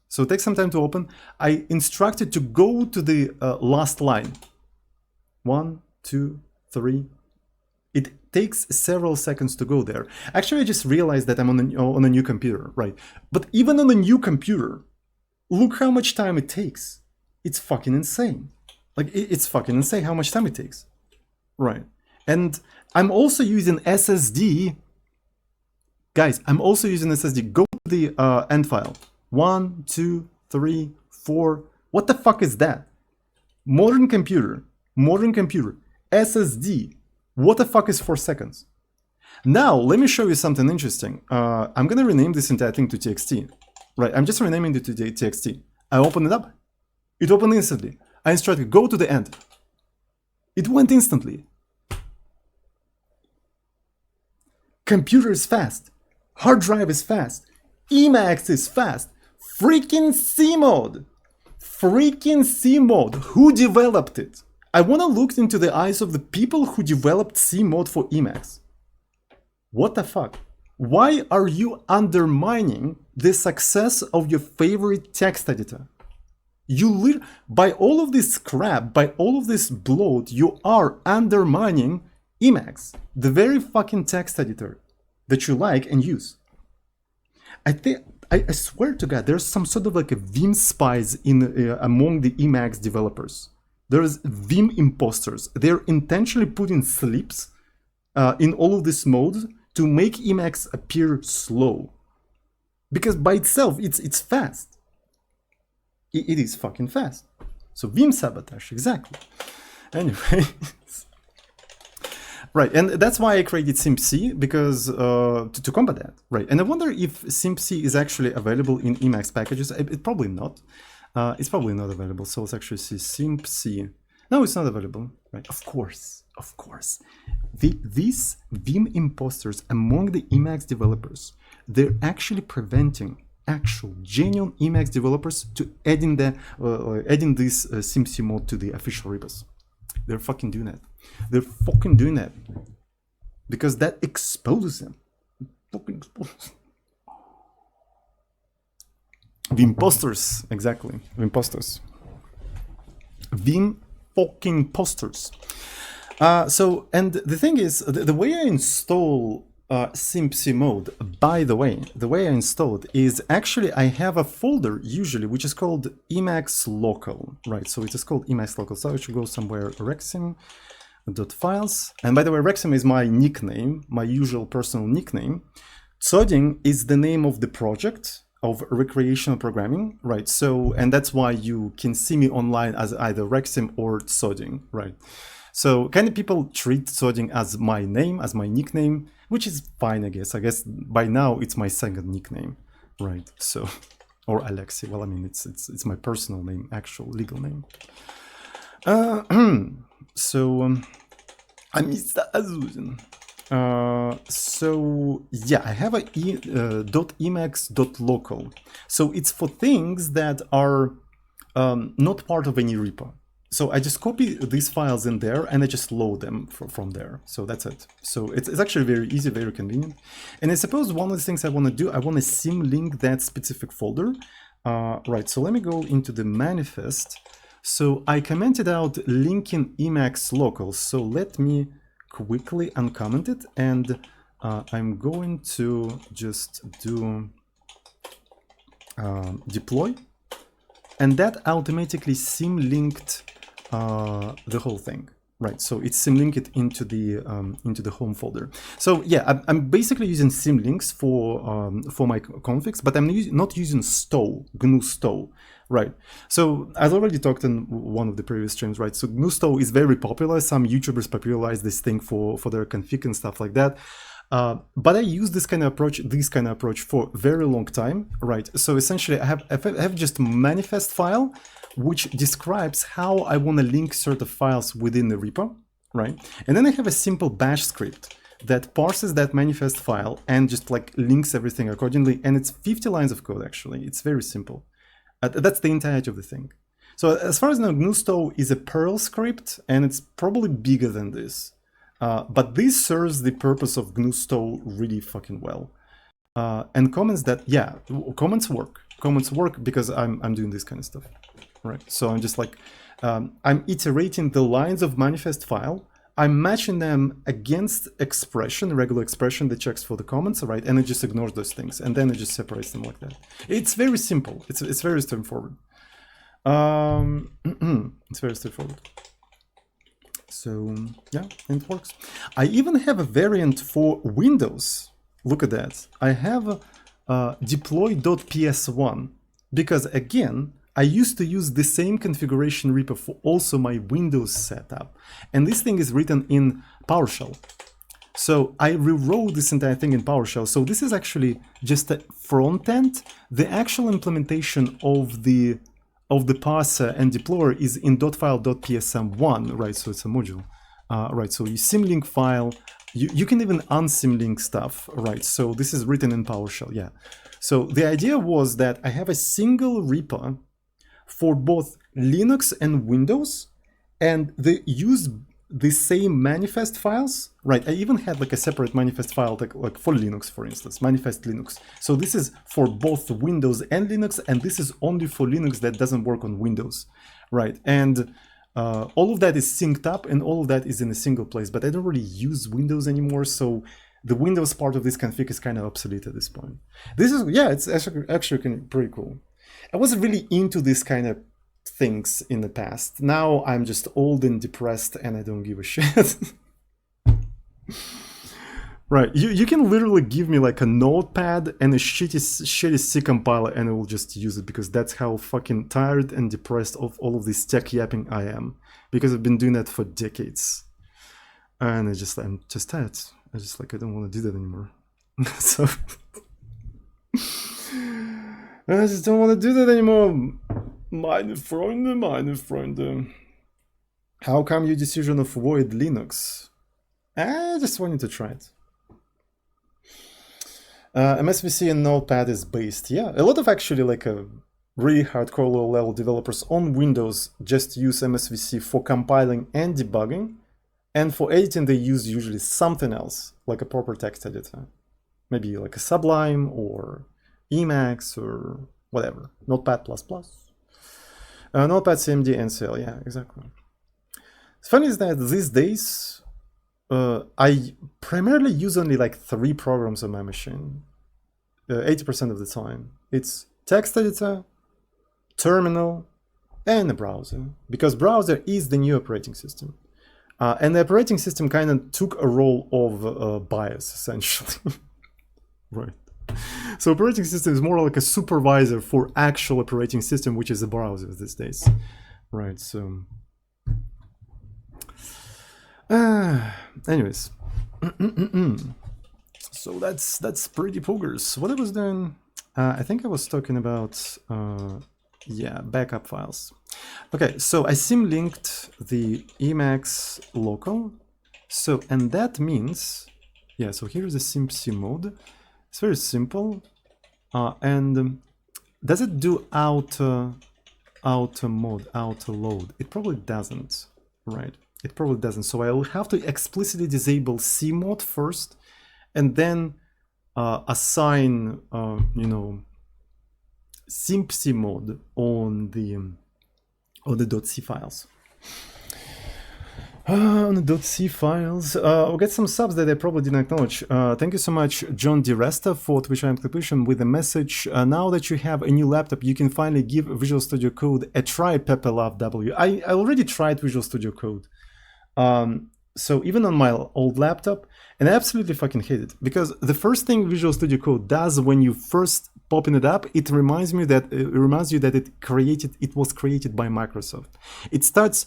So it takes some time to open. I instructed to go to the last line. 1, 2, 3. It takes several seconds to go there. Actually, I just realized that I'm on a new computer, right? But even on a new computer, look how much time it takes. It's fucking insane. Like, it's fucking insane how much time it takes. Right. And I'm also using SSD. Guys, I'm also using SSD. Go to the end file. 1, 2, 3, 4. What the fuck is that? Modern computer, SSD. What the fuck is 4 seconds? Now, let me show you something interesting. I'm gonna rename this entire thing to txt. Right, I'm just renaming it to txt. I open it up. It opened instantly. I instructed, go to the end. It went instantly. Computer is fast. Hard drive is fast. Emacs is fast. Freaking C mode. Freaking C mode. Who developed it? I want to look into the eyes of the people who developed C mode for Emacs. What the fuck? Why are you undermining the success of your favorite text editor? By all of this crap, by all of this bloat, you are undermining Emacs, the very fucking text editor that you like and use. I swear to God, there's some sort of like a Vim spies among the Emacs developers. There's Vim imposters. They're intentionally putting slips in all of these modes to make Emacs appear slow. Because by itself, it's fast. It is fucking fast. So Vim sabotage, exactly. Anyway. Right, and that's why I created SimpC, because to combat that, right? And I wonder if SimpC is actually available in Emacs packages. It probably not. It's probably not available. So let's actually see SimpC. No, it's not available. Right? Of course. These Vim imposters among the Emacs developers, they're actually preventing actual genuine Emacs developers to adding this SimpC mode to the official repos. They're fucking doing that. They're fucking doing that because that exposes them. Fucking exposes. The imposters, exactly. The imposters. Vim fucking posters. So, and the thing is, the way I install SimpC mode, by the way I install it is actually I have a folder usually which is called Emacs local, right? So it is called Emacs local. So I should go somewhere rexim.files. And by the way, Rexim is my nickname, my usual personal nickname. Tsoding is the name of the project of recreational programming, right? So, and that's why you can see me online as either Rexim or Tsoding, right? So kind of people treat Tsoding as my name, as my nickname, which is fine, I guess. I guess by now it's my second nickname, right? So, or Alexei. Well, I mean, it's my personal name, actual legal name. So, I'm Mr. Azuzin. So yeah, I have a .emacs.local. So it's for things that are not part of any repo. So I just copy these files in there and I just load them from there. So that's it. So it's actually very easy, very convenient. And I suppose one of the things I want to do, I want to symlink that specific folder. Right, so let me go into the manifest. So I commented out linking Emacs local. So let me quickly uncomment it. And I'm going to just do deploy. And that automatically symlinked the whole thing, right? So it's symlinked into the home folder. So yeah, I'm basically using symlinks for my configs, but I'm not using GNU stow, right? So I've already talked in one of the previous streams, right? So GNU stow is very popular. Some YouTubers popularized this thing for their config and stuff like that. But I use this kind of approach for a very long time, right? So essentially I have just a manifest file which describes how I want to link certain files within the repo, right? And then I have a simple bash script that parses that manifest file and just like links everything accordingly. And it's 50 lines of code, actually. It's very simple. That's the entirety of the thing. So as far as I know, GNU stow is a Perl script, and it's probably bigger than this. But this serves the purpose of GNU stow really fucking well. And comments that, yeah, comments work. Comments work because I'm doing this kind of stuff, right? So I'm just like, I'm iterating the lines of manifest file. I'm matching them against expression, regular expression that checks for the comments, right? And it just ignores those things. And then it just separates them like that. It's very simple. It's very straightforward. It's very straightforward. So yeah, and it works. I even have a variant for Windows. Look at that. I have deploy.ps1 because again, I used to use the same configuration repo for also my Windows setup. And this thing is written in PowerShell. So I rewrote this entire thing in PowerShell. So this is actually just a front end. The actual implementation of the parser and deployer is in .file.psm1, right? So it's a module, right? So you symlink file, you can even unsymlink stuff, right? So this is written in PowerShell, yeah. So the idea was that I have a single repo for both Linux and Windows, and they use the same manifest files, right? I even had like a separate manifest file, like for Linux, for instance, manifest Linux. So this is for both Windows and Linux, and this is only for Linux that doesn't work on Windows, right? And all of that is synced up, and all of that is in a single place, but I don't really use Windows anymore, so the Windows part of this config is kind of obsolete at this point. This is, yeah, it's actually pretty cool. I wasn't really into this kind of things in the past. Now I'm just old and depressed and I don't give a shit. Right, you can literally give me like a notepad and a shitty C compiler and I will just use it because that's how fucking tired and depressed of all of this tech yapping I am. Because I've been doing that for decades. And I'm just tired. I don't want to do that anymore. So I just don't want to do that anymore. Meine Freunde. How come your decision of avoid Linux? I just wanted to try it. MSVC and Notepad is based. Yeah, a lot of actually like really hardcore low-level developers on Windows just use MSVC for compiling and debugging. And for editing, they use usually something else, like a proper text editor. Maybe like a Sublime or Emacs or whatever. Notepad++. Notepad, CMD, NCL, yeah, exactly. It's funny is that these days, I primarily use only like 3 programs on my machine. 80% of the time. It's text editor, terminal, and a browser. Because browser is the new operating system. And the operating system kind of took a role of BIOS, essentially. Right. So operating system is more like a supervisor for actual operating system, which is a browser these days. Right, so... anyways. So that's pretty poggers. What I was doing... I think I was talking about... yeah, backup files. Okay, so I sim-linked the Emacs local. So, and that means, yeah, so here's the simc mode. It's very simple. And does it do auto load? It probably doesn't, right? It probably doesn't. So I will have to explicitly disable cmod first, and then assign, you know, simc mode on the .c files. On the .c files, we'll get some subs that I probably didn't acknowledge. Thank you so much, John D. Resta, for Twitch contribution with a message. Now that you have a new laptop, you can finally give Visual Studio Code a try, Pepe Love W. I already tried Visual Studio Code. So even on my old laptop, and I absolutely fucking hate it, because the first thing Visual Studio Code does when you first popping it up, it reminds you that it was created by Microsoft. It starts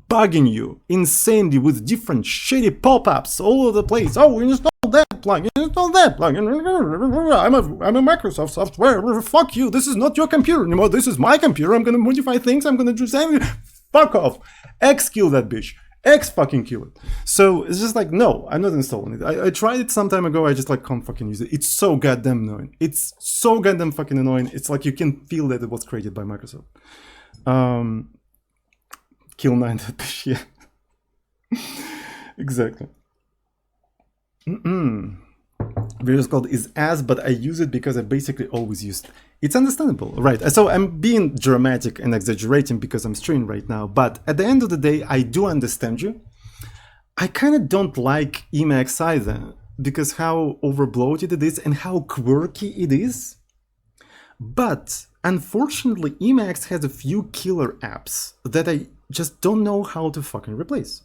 bugging you insanely with different shitty pop-ups all over the place. Oh, install that plugin, install that plugin. I'm a Microsoft software. Fuck you. This is not your computer anymore. This is my computer. I'm gonna modify things. I'm gonna do something. Fuck off. X kill that bitch. X fucking kill it. So it's just like, no, I'm not installing it. I tried it some time ago. I just like can't fucking use it. It's so goddamn annoying. It's so goddamn fucking annoying. It's like you can feel that it was created by Microsoft. Kill 9 that bitch, yeah. Exactly. Visual Code is as, but I use it because I basically always used it. It's understandable, right? So I'm being dramatic and exaggerating because I'm streaming right now, but at the end of the day, I do understand you. I kind of don't like Emacs either, because how overbloated it is and how quirky it is. But unfortunately, Emacs has a few killer apps that I just don't know how to fucking replace.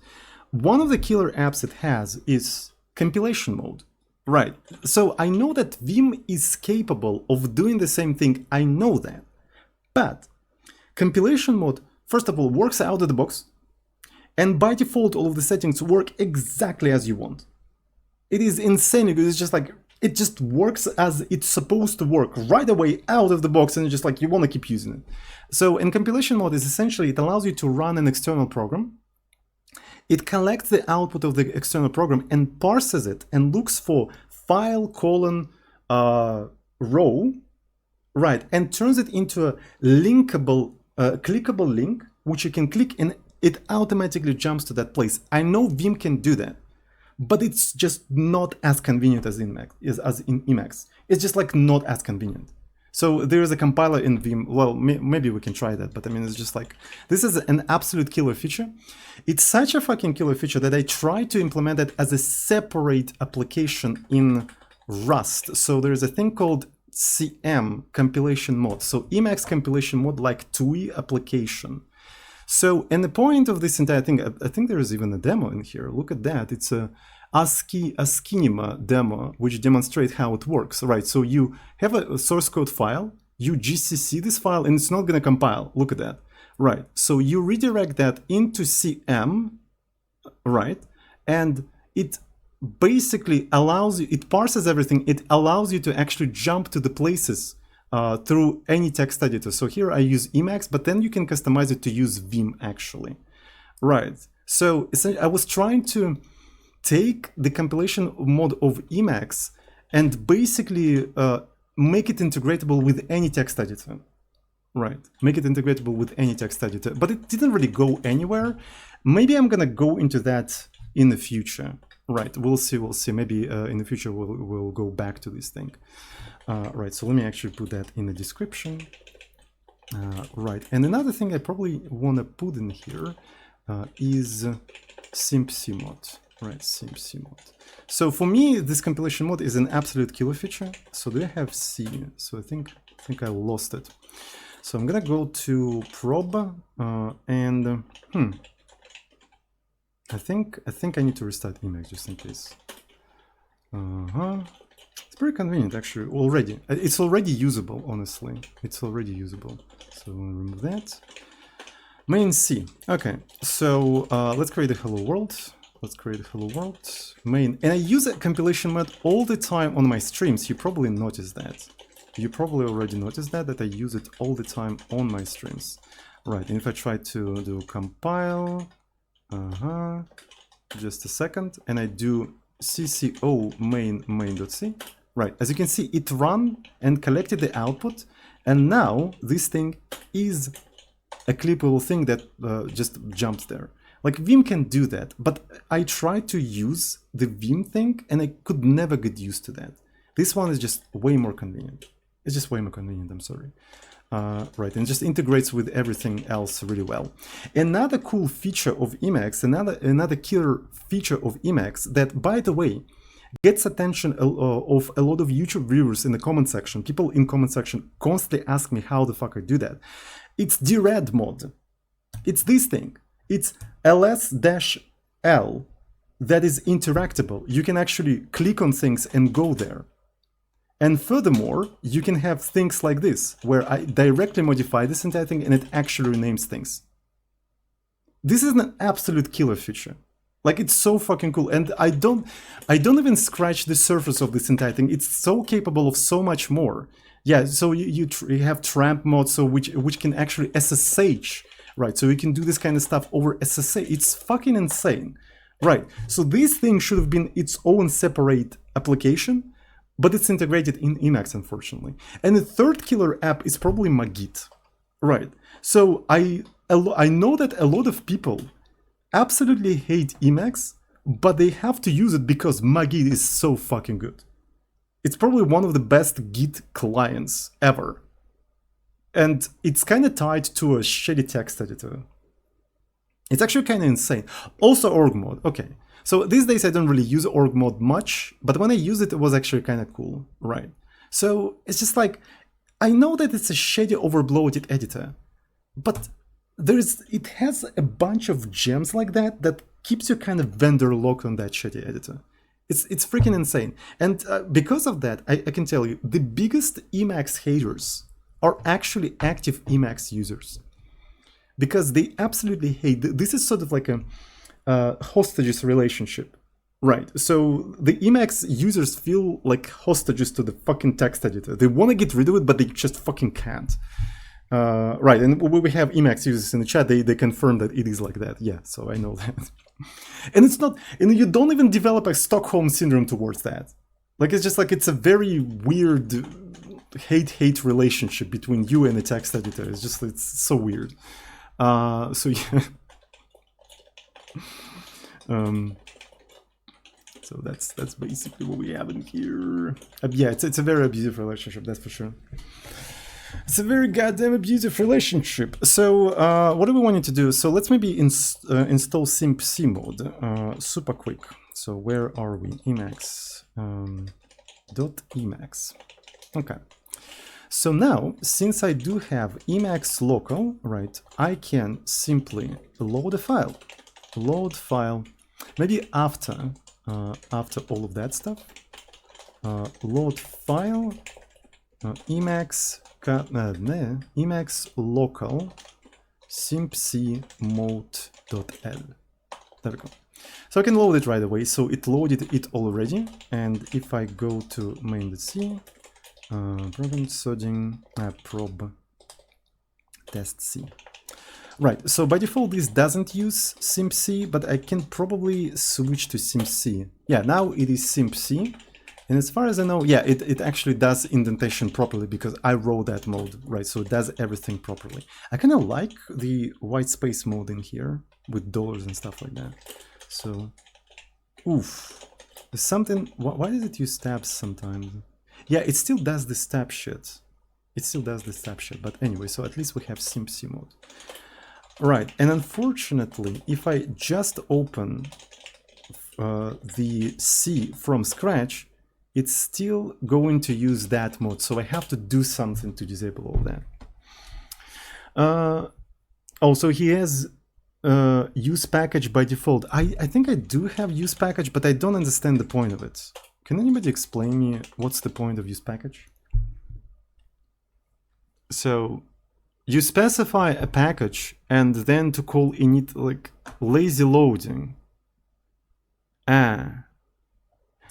One of the killer apps it has is compilation mode. Right, so I know that Vim is capable of doing the same thing, I know that. But compilation mode, first of all, works out of the box, and by default all of the settings work exactly as you want. It is insane because it's just like, it just works as it's supposed to work right away out of the box, and it's just like you want to keep using it. So in compilation mode is essentially, it allows you to run an external program. It collects the output of the external program and parses it and looks for file : row, right, and turns it into a linkable, clickable link, which you can click and it automatically jumps to that place. I know Vim can do that, but it's just not as convenient as in Emacs. It's just like not as convenient. So there is a compiler in Vim. Well, maybe we can try that, but I mean, it's just like, this is an absolute killer feature. It's such a fucking killer feature that I tried to implement it as a separate application in Rust. So there's a thing called CM, compilation mode. So Emacs compilation mode, like TUI application. So, and the point of this entire thing, I think there is even a demo in here. Look at that. It's a a schema demo which demonstrate how it works, right? So you have a source code file, you GCC this file, and it's not going to compile. Look at that, right? So you redirect that into CM, right? And it basically allows you, it parses everything, it allows you to actually jump to the places through any text editor. So here I use Emacs, but then you can customize it to use Vim actually. Right. So essentially I was trying to take the compilation mode of Emacs and basically make it integratable with any text editor. Right. Make it integratable with any text editor. But it didn't really go anywhere. Maybe I'm going to go into that in the future. Right. We'll see. We'll see. Maybe in the future we'll go back to this thing. Right. So let me actually put that in the description. Right. And another thing I probably want to put in here is simpcmod, right? Simpcmod. So for me, this compilation mode is an absolute killer feature. So do I have C? So I think I lost it. So I'm gonna go to prob and I think I need to restart Emacs just in case. It's pretty convenient actually already. It's already usable, honestly. It's already usable. So remove that. Main C. Okay, so let's create a hello world. Let's create a hello world. Main. And I use a compilation mode all the time on my streams. You probably noticed that. You probably already noticed that I use it all the time on my streams. Right, and if I try to do compile, just a second, and I do cco main.c, right, as you can see, it ran and collected the output, and now this thing is a clippable thing that just jumps there. Like Vim can do that, but I tried to use the Vim thing and I could never get used to that. This one is just way more convenient. It's just way more convenient, I'm sorry. Right, and just integrates with everything else really well. Another cool feature of Emacs, another killer feature of Emacs that, by the way, gets attention of a lot of YouTube viewers in the comment section. People in comment section constantly ask me how the fuck I do that. It's derad mode. It's this thing. It's ls-l that is interactable. You can actually click on things and go there. And furthermore, you can have things like this, where I directly modify this entire thing and it actually renames things. This is an absolute killer feature. Like, it's so fucking cool. And I don't even scratch the surface of this entire thing. It's so capable of so much more. Yeah, so you have tramp mode, so which can actually SSH, right? So you can do this kind of stuff over SSH. It's fucking insane, right? So this thing should have been its own separate application, but it's integrated in Emacs, unfortunately. And the third killer app is probably Magit, right? So I know that a lot of people absolutely hate Emacs, but they have to use it because Magit is so fucking good. It's probably one of the best Git clients ever. And it's kind of tied to a shitty text editor. It's actually kind of insane. Also org mode, okay. So these days I don't really use org mode much, but when I use it, it was actually kind of cool, right? So it's just like, I know that it's a shitty overbloated editor, but it has a bunch of gems like that keeps you kind of vendor locked on that shitty editor. It's freaking insane. And because of that, I can tell you, the biggest Emacs haters are actually active Emacs users. Because they absolutely hate, this is sort of like a hostages relationship, right? So the Emacs users feel like hostages to the fucking text editor. They want to get rid of it, but they just fucking can't. Right, and we have Emacs users in the chat, they confirm that it is like that. Yeah, so I know that. And it's not, and you don't even develop a Stockholm syndrome towards that. Like, it's just like, it's a very weird hate-hate relationship between you and the text editor. It's just, it's so weird. So yeah. So that's basically what we have in here. Yeah, it's a very abusive relationship, that's for sure. It's a very goddamn abusive relationship. So what do we want to do? So let's maybe install simpcmod super quick. So where are we? Emacs .emacs. Okay. So now, since I do have Emacs local, right, I can simply load a file. Load file. Maybe after after all of that stuff, load file, Emacs local simpc mode.l. There we go. So I can load it right away. So it loaded it already. And if I go to main.c, program sodding prob test c. Right, so by default this doesn't use simpc, but I can probably switch to simpc. Yeah, now it is simpc. And as far as I know, yeah, it actually does indentation properly because I wrote that mode, right? So it does everything properly. I kind of like the white space mode in here with dollars and stuff like that. So, oof, there's something. Why does it use tabs sometimes? Yeah, it still does the tab shit. It still does the tab shit. But anyway, so at least we have simpc mode. Right, and unfortunately, if I just open the C from scratch, it's still going to use that mode. So I have to do something to disable all that. Also, he has use package by default. I think I do have use package, but I don't understand the point of it. Can anybody explain me what's the point of use package? So you specify a package and then to call init like lazy loading.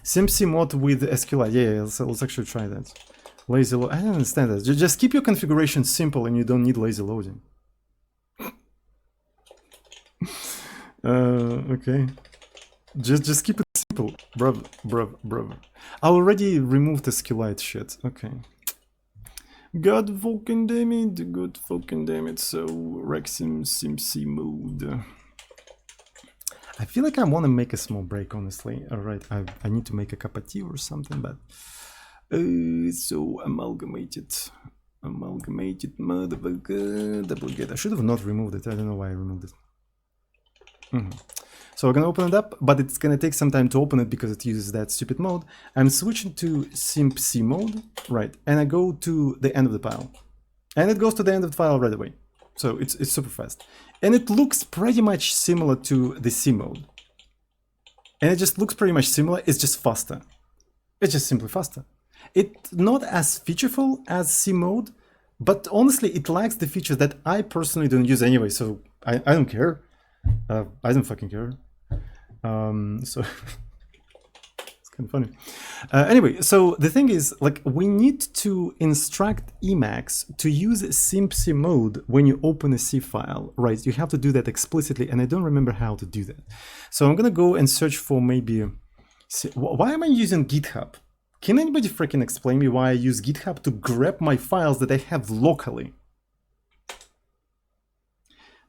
simpc mod with SQLite. Yeah, let's actually try that. Lazy load. I don't understand that. Just keep your configuration simple and you don't need lazy loading. Okay. Just keep it simple. Bruv. I already removed the SQLite shit. Okay. God fucking damn it. So Rexim simpc mode. I feel like I want to make a small break, honestly. Alright, I need to make a cup of tea or something, but so amalgamated motherfucker duplicate. I should have not removed it. I don't know why I removed it. So we're gonna open it up, but it's gonna take some time to open it because it uses that stupid mode. I'm switching to simpc mode, right? And I go to the end of the file, and it goes to the end of the file right away. So it's super fast, and it looks pretty much similar to the C mode. And it just looks pretty much similar. It's just faster. It's just simply faster. It's not as featureful as C mode, but honestly, it lacks the features that I personally don't use anyway. So I don't care. I don't fucking care. So it's kind of funny. Anyway, so the thing is, like, we need to instruct Emacs to use simpc mode when you open a C file, right? You have to do that explicitly, and I don't remember how to do that. So I'm gonna go and search for maybe. Why am I using GitHub? Can anybody freaking explain me why I use GitHub to grab my files that I have locally?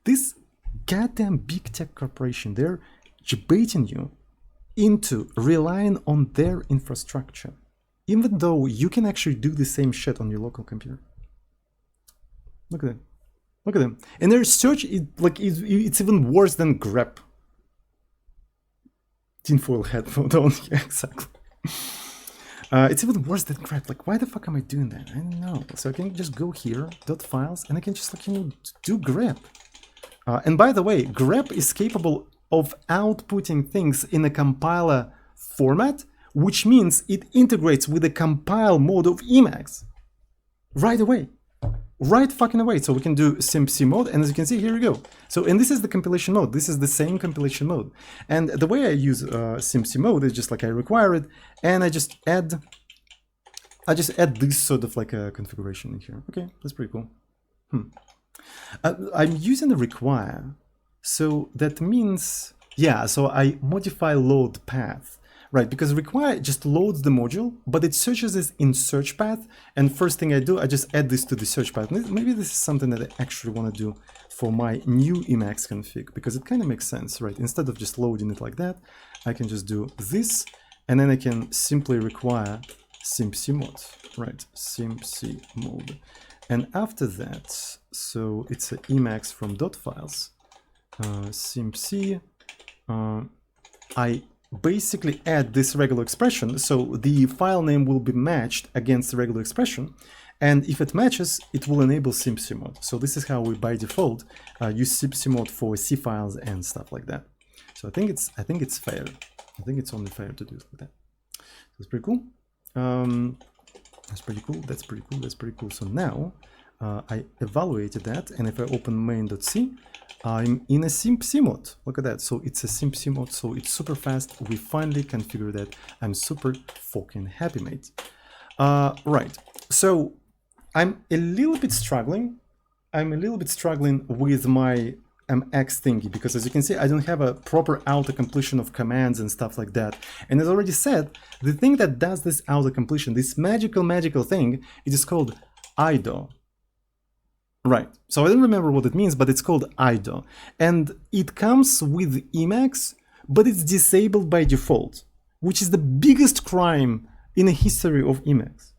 This goddamn big tech corporation, they're baiting you into relying on their infrastructure, even though you can actually do the same shit on your local computer. Look at them. Look at them. And their search is like it's even worse than grep. Tinfoil hat mode on. Yeah, exactly. It's even worse than grep. Like, why the fuck am I doing that? I don't know. So I can just go here, .files, and I can just, like, you know, do grep. And by the way, grep is capable of outputting things in a compiler format, which means it integrates with the compile mode of Emacs right away. Right fucking away. So we can do simpc mode, and as you can see, here we go. So, and this is the compilation mode. This is the same compilation mode. And the way I use simpc mode is just like I require it, and I just add this sort of like a configuration in here. Okay, that's pretty cool. I'm using the require, so that means, yeah, so I modify load path, right? Because require just loads the module, but it searches this in search path, and first thing I do, I just add this to the search path. Maybe this is something that I actually want to do for my new Emacs config, because it kind of makes sense, right? Instead of just loading it like that, I can just do this, and then I can simply require simpc mode, right? Simpc mode. And after that, so it's a Emacs from .files, simpc, I basically add this regular expression, so the file name will be matched against the regular expression, and if it matches, it will enable simpc mode. So this is how we by default use simpc mode for C files and stuff like that. So I think it's fair. I think it's only fair to do it like that. That's pretty cool. That's pretty cool. That's pretty cool. That's pretty cool. So now I evaluated that, and if I open main.c, I'm in a simp-c mode. Look at that. So it's a simp-c mode, so it's super fast. We finally configured that. I'm super fucking happy, mate. Right. So I'm a little bit struggling. With my Emacs thingy, because as you can see, I don't have a proper auto-completion of commands and stuff like that. And as already said, the thing that does this auto-completion, this magical thing, it is called IDO. Right, so I don't remember what it means, but it's called IDO. And it comes with Emacs, but it's disabled by default, which is the biggest crime in the history of Emacs.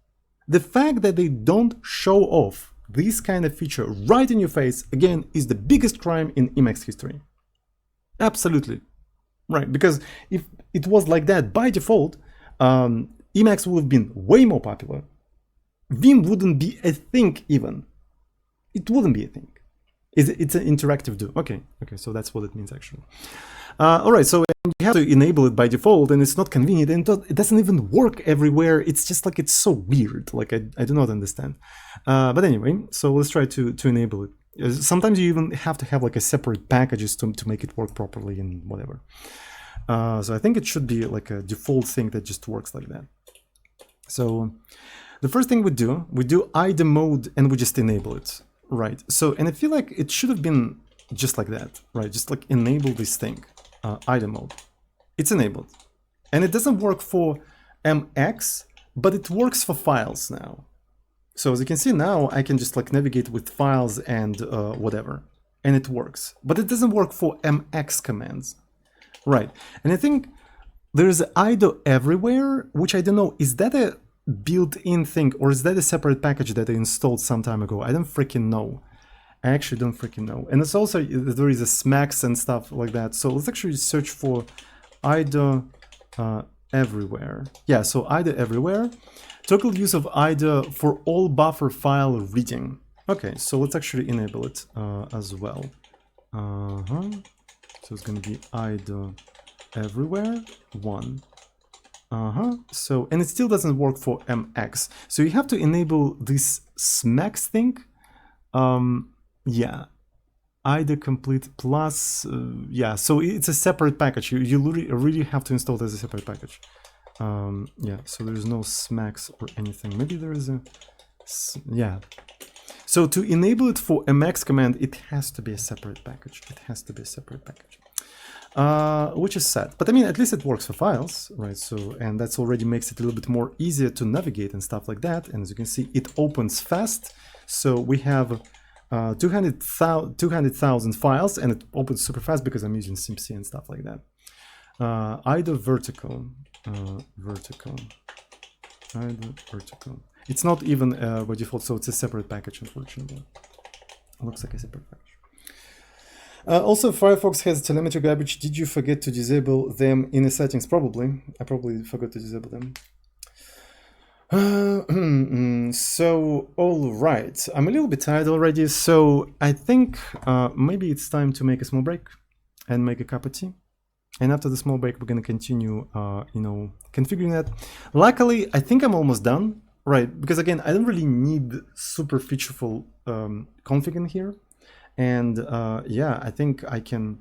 The fact that they don't show off this kind of feature right in your face, again, is the biggest crime in Emacs history. Absolutely. Right, because if it was like that by default, Emacs would have been way more popular. Vim wouldn't be a thing even. It wouldn't be a thing. It's an interactive do. Okay, so that's what it means actually. All right, so you have to enable it by default, and it's not convenient, and it doesn't even work everywhere. It's just like, it's so weird. Like, I do not understand. But anyway, so let's try to enable it. Sometimes you even have to have like a separate packages to make it work properly and whatever. So I think it should be like a default thing that just works like that. So the first thing we do IDO mode, and we just enable it. Right, so, and I feel like it should have been just like that, right? Just like enable this thing, IDO mode. It's enabled. And it doesn't work for MX, but it works for files now. So as you can see now, I can just like navigate with files and whatever, and it works. But it doesn't work for MX commands. Right, and I think there's IDO everywhere, which I don't know, is that a built-in thing, or is that a separate package that I installed some time ago? I don't freaking know. I actually don't freaking know. And it's also, there is a smacks and stuff like that. So let's actually search for IDO everywhere. Yeah, so IDO everywhere. Toggle use of IDO for all buffer file reading. Okay, so let's actually enable it as well. So it's going to be IDO everywhere 1. So, and it still doesn't work for MX. So you have to enable this smacks thing. Yeah, IDO complete plus, yeah, so it's a separate package. You really have to install it as a separate package. Yeah, so there's no smacks or anything. Maybe there is a, yeah. So to enable it for MX command, it has to be a separate package. It has to be a separate package. Which is sad, but I mean, at least it works for files, right? So, and that's already makes it a little bit more easier to navigate and stuff like that. And as you can see, it opens fast. So we have 200,000 files, and it opens super fast because I'm using simp-c and stuff like that. IDO vertical, IDO vertical. It's not even by default, so it's a separate package, unfortunately. It looks like a separate package. Also, Firefox has telemetry garbage. Did you forget to disable them in the settings? Probably. I probably forgot to disable them. So, all right. I'm a little bit tired already, so I think maybe it's time to make a small break and make a cup of tea. And after the small break, we're going to continue, configuring that. Luckily, I think I'm almost done, right? Because again, I don't really need super featureful config in here. And yeah, I think I can,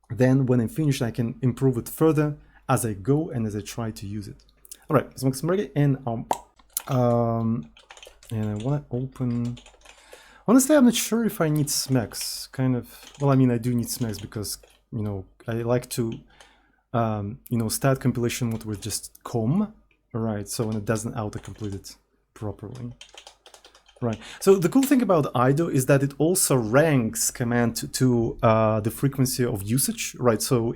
then when I'm finished, I can improve it further as I go and as I try to use it. All right, let's make some ready. And I want to open, honestly, I'm not sure if I need smacks, kind of, well, I mean, I do need smacks because, I like to, start compilation mode with just com, right? So when it doesn't auto-complete it properly. Right. So the cool thing about IDO is that it also ranks command to the frequency of usage, right? So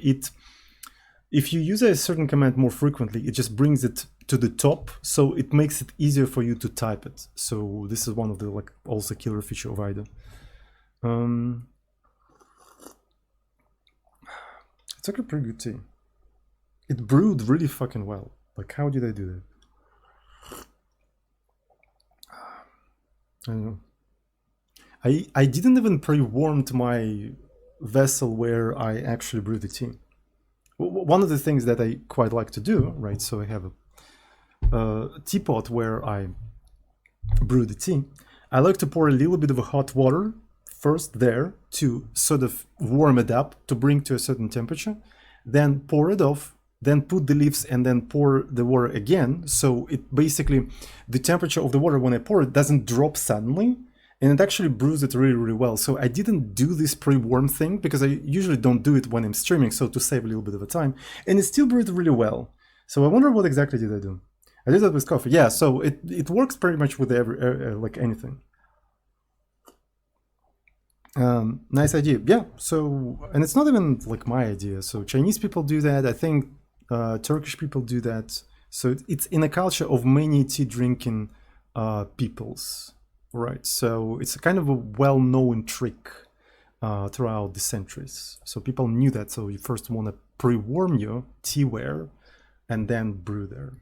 if you use a certain command more frequently, it just brings it to the top. So it makes it easier for you to type it. So this is one of the also killer feature of IDO. It's like a pretty good tea. It brewed really fucking well. Like, how did I do that? I don't know. I didn't even pre-warmed my vessel where I actually brewed the tea. one of the things that I quite like to do, right? So I have a teapot where I brew the tea. I like to pour a little bit of hot water first there to sort of warm it up, to bring to a certain temperature, then pour it off, then put the leaves and then pour the water again. So it basically, the temperature of the water when I pour it doesn't drop suddenly, and it actually brews it really, really well. So I didn't do this pre-warm thing because I usually don't do it when I'm streaming, so to save a little bit of time, and it still brewed really well. So I wonder what exactly did I do? I did that with coffee. Yeah, so it works pretty much with like anything. Nice idea. Yeah, so, and it's not even like my idea. So Chinese people do that. I think Turkish people do that. So it's in a culture of many tea drinking peoples, right? So it's a kind of a well-known trick throughout the centuries. So people knew that. So you first want to pre-warm your teaware and then brew there.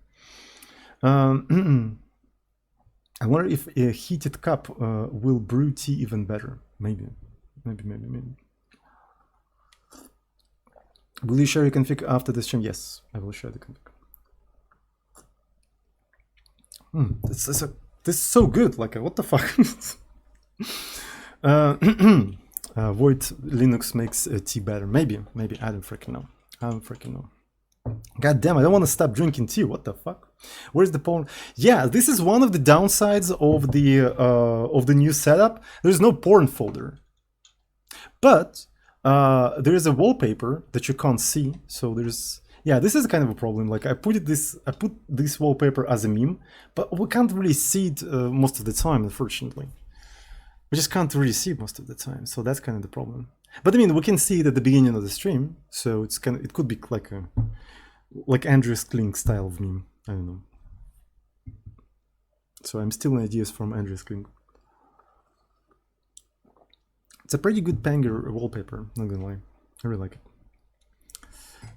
I wonder if a heated cup will brew tea even better. Maybe. Will you share your config after the stream? Yes, I will share the config. This is so good. Like, what the fuck? Void Linux makes tea better. Maybe. I don't freaking know. God damn, I don't want to stop drinking tea. What the fuck? Where's the porn? Yeah, this is one of the downsides of the new setup. There's no porn folder, but there is a wallpaper that you can't see. So there's, yeah, this is kind of a problem. Like I put this wallpaper as a meme, but we can't really see it most of the time, unfortunately. We just can't really see it most of the time. So that's kind of the problem. But I mean, we can see it at the beginning of the stream, so it's kind of, it could be like Andrew Klink style of meme. I don't know. So I'm stealing ideas from Andrew Klink. It's a pretty good Panger wallpaper, not gonna lie. I really like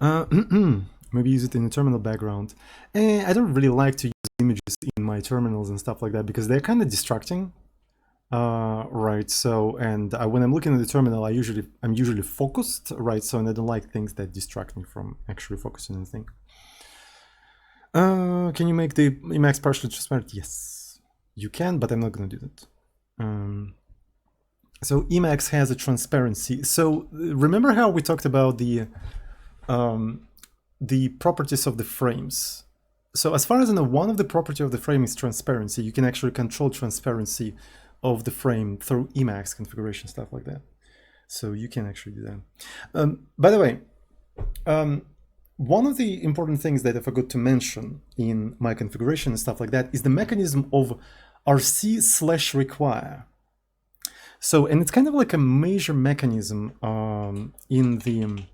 it. Maybe use it in a terminal background. I don't really like to use images in my terminals and stuff like that because they're kind of distracting. Right, so, and when I'm looking at the terminal, I'm usually focused, right, so, and I don't like things that distract me from actually focusing on the thing. Can you make the Emacs partially transparent? Yes, you can, but I'm not gonna do that. So Emacs has a transparency. So remember how we talked about the properties of the frames? So as far as I know, one of the properties of the frame is transparency. You can actually control transparency of the frame through Emacs configuration, stuff like that. So you can actually do that. By the way, one of the important things that I forgot to mention in my configuration and stuff like that is the mechanism of rc/require. So, and it's kind of like a major mechanism in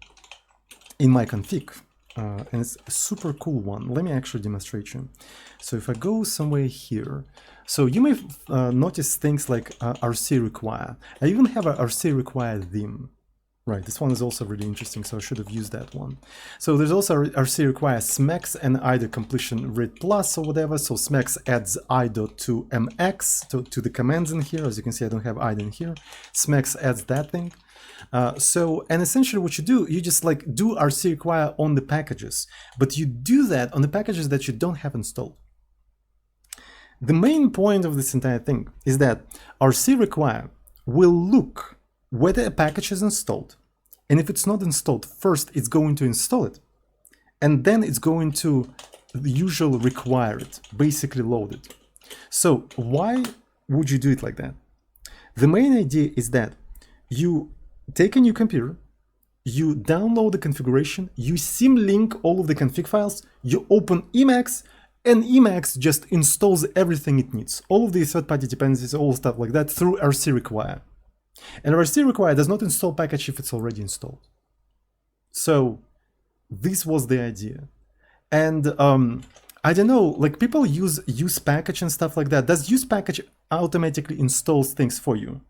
my config. And it's a super cool one. Let me actually demonstrate you. So if I go somewhere here, so you may notice things like rc require. I even have a rc require them. Right, this one is also really interesting, so I should have used that one. So there's also rc require smex and either completion read plus or whatever. So smex adds idot to mx to the commands in here. As you can see, I don't have idot in here. Smex adds that thing. So, and essentially what you do, you just like do rc require on the packages, but you do that on the packages that you don't have installed. The main point of this entire thing is that rc require will look whether a package is installed, and if it's not installed, first it's going to install it, and then it's going to usually require it, basically load it. So why would you do it like that? The main idea is that you take a new computer, you download the configuration, you symlink all of the config files, you open Emacs, and Emacs just installs everything it needs. All of the third-party dependencies, all stuff like that through rc require. And rc require does not install package if it's already installed. So this was the idea. And I don't know, like people use package and stuff like that. Does use package automatically installs things for you?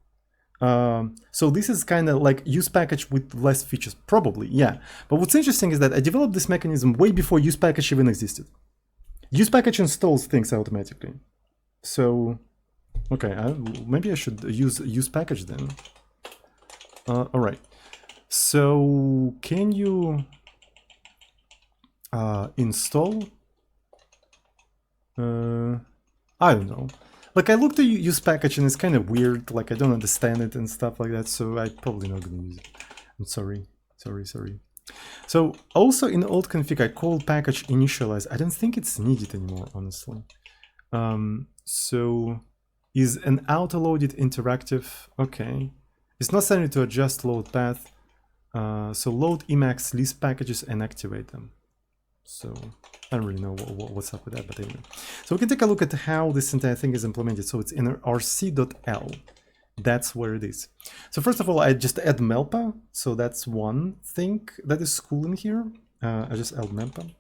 So this is kind of like use package with less features, probably, yeah. But what's interesting is that I developed this mechanism way before use package even existed. Use package installs things automatically. So, okay, maybe I should use package then. All right. So can you install. I don't know. Like, I looked at use package and it's kind of weird. Like, I don't understand it and stuff like that. So I'm probably not going to use it. I'm sorry. So also in old config, I called package initialize. I don't think it's needed anymore, honestly. So is an auto-loaded interactive. Okay. It's not standard to adjust load path. So load Emacs list packages and activate them. So I don't really know what's up with that, but anyway. So we can take a look at how this entire thing is implemented. So it's in rc.l. That's where it is. So first of all, I just add melpa. So that's one thing that is cool in here. I just add melpa.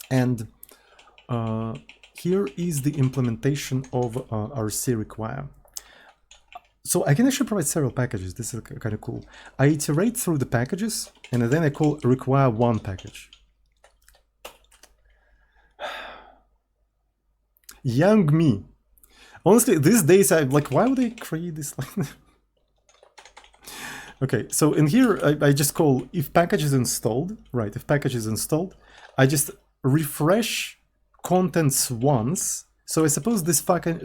And here is the implementation of rc require. So I can actually provide several packages. This is kind of cool. I iterate through the packages, and then I call require one package. Young me. Honestly, these days I'm like, why would I create this like Okay, so in here I just call if package is installed, right? If package is installed, I just refresh contents once. So I suppose this package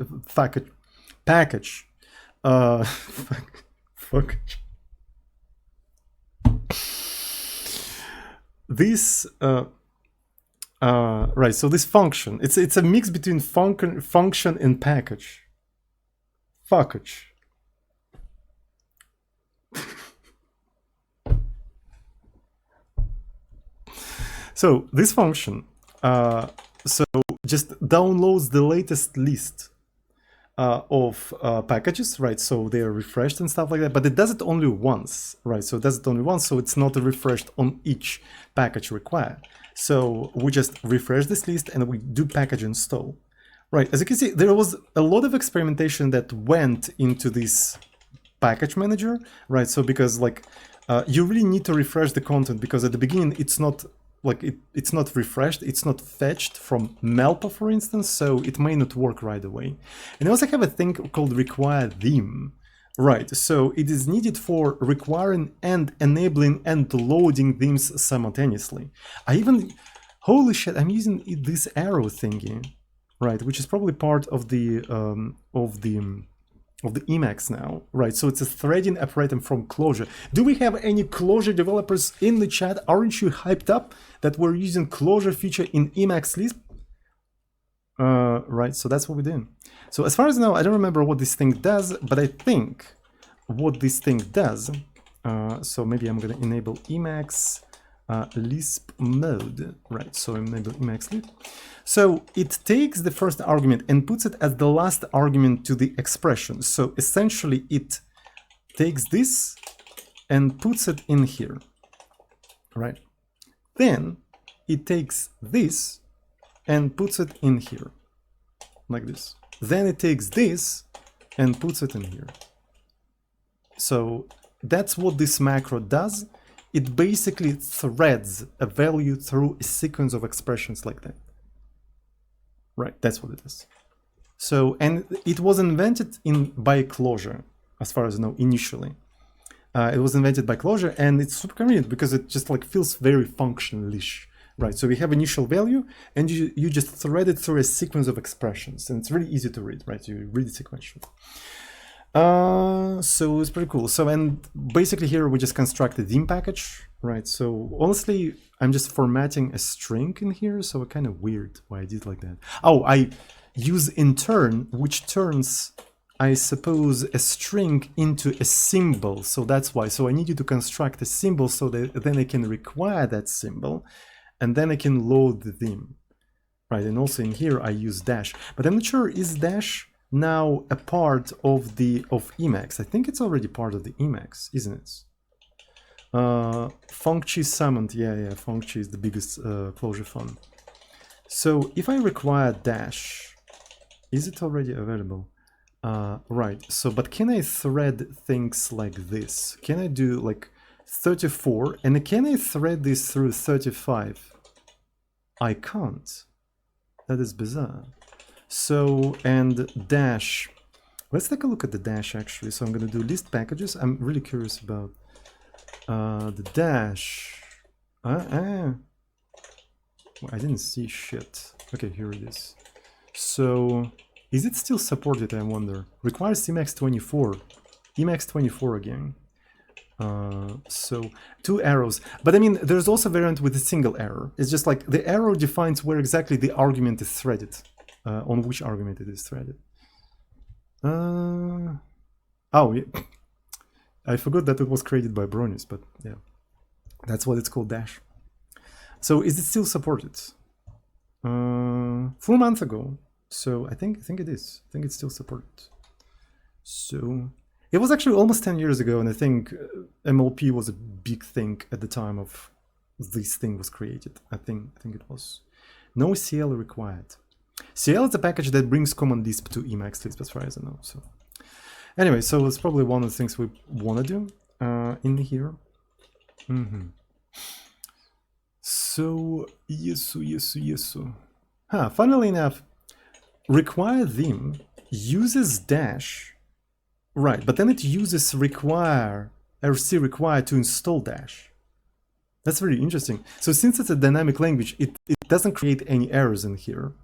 this right, so this function, it's a mix between function and package. Fuckage. So this function, so just downloads the latest list of packages, right? So they are refreshed and stuff like that, but it does it only once, right? So it does it only once, so it's not refreshed on each package required. So we just refresh this list and we do package install, right? As you can see, there was a lot of experimentation that went into this package manager, right? So because like you really need to refresh the content, because at the beginning it's not like it's not refreshed, it's not fetched from melpa, for instance, so it may not work right away. And I also have a thing called require them, right? So it is needed for requiring and enabling and loading themes simultaneously. I even, holy shit, I'm using this arrow thingy, right? Which is probably part of the Emacs now, right? So it's a threading operator from Clojure. Do we have any Clojure developers in the chat? Aren't you hyped up that we're using Clojure feature in Emacs Lisp? Right, so that's what we're doing. So as far as now, I don't remember what this thing does, but I think what this thing does, so maybe I'm gonna enable Emacs Lisp mode, right? So enable Emacs Lisp. So it takes the first argument and puts it as the last argument to the expression. So essentially it takes this and puts it in here, right? Then it takes this and puts it in here, like this. Then it takes this and puts it in here. So that's what this macro does. It basically threads a value through a sequence of expressions like that. Right, that's what it is. So, and it was invented by Clojure, as far as I know, initially. It was invented by Clojure, and it's super convenient because it just like feels very functional-ish, right? So we have initial value, and you just thread it through a sequence of expressions, and it's really easy to read, right? You read it sequentially. So it's pretty cool. So, and basically here we just construct a theme package, right? So honestly, I'm just formatting a string in here, so it's kind of weird why I did like that. Oh, I use intern, which turns, I suppose, a string into a symbol. So that's why. So I need you to construct a symbol so that then I can require that symbol, and then I can load the theme, right? And also in here I use dash, but I'm not sure, is dash now a part of Emacs? I think it's already part of the Emacs, isn't it? Funcchi summoned, yeah, Funcchi is the biggest Clojure fun. So if I require dash, is it already available? Right, so but can I thread things like this? Can I do like 34, and can I thread this through 35? I can't. That is bizarre. So, and dash, let's take a look at the dash actually. So I'm going to do list packages. I'm really curious about the dash. I didn't see shit. Okay, here it is. So, is it still supported, I wonder? Requires Emacs 24. Emacs 24 again. So, 2 arrows. But I mean, there's also a variant with a single arrow. It's just like the arrow defines where exactly the argument is threaded. On which argument it is threaded. Oh, yeah. I forgot that it was created by Bronius, but yeah. That's what it's called, dash. So is it still supported? 4 months ago. So I think it is. I think it's still supported. So it was actually almost 10 years ago, and I think MLP was a big thing at the time of this thing was created. I think it was. No CL required. CL is a package that brings common Lisp to Emacs, as far as I know. So anyway, so it's probably one of the things we want to do in here. So yes. Funnily enough, require them uses dash, right? But then it uses require rc require to install dash. That's very interesting. So since it's a dynamic language, it doesn't create any errors in here.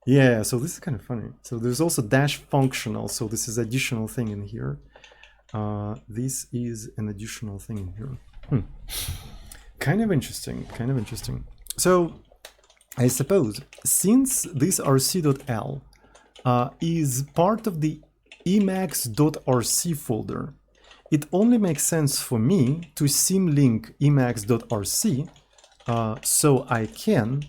Yeah, so this is kind of funny. So there's also dash functional. So this is additional thing in here. This is an additional thing in here. Kind of interesting. So I suppose since this rc.l is part of the emacs.rc folder, it only makes sense for me to symlink emacs.rc so I can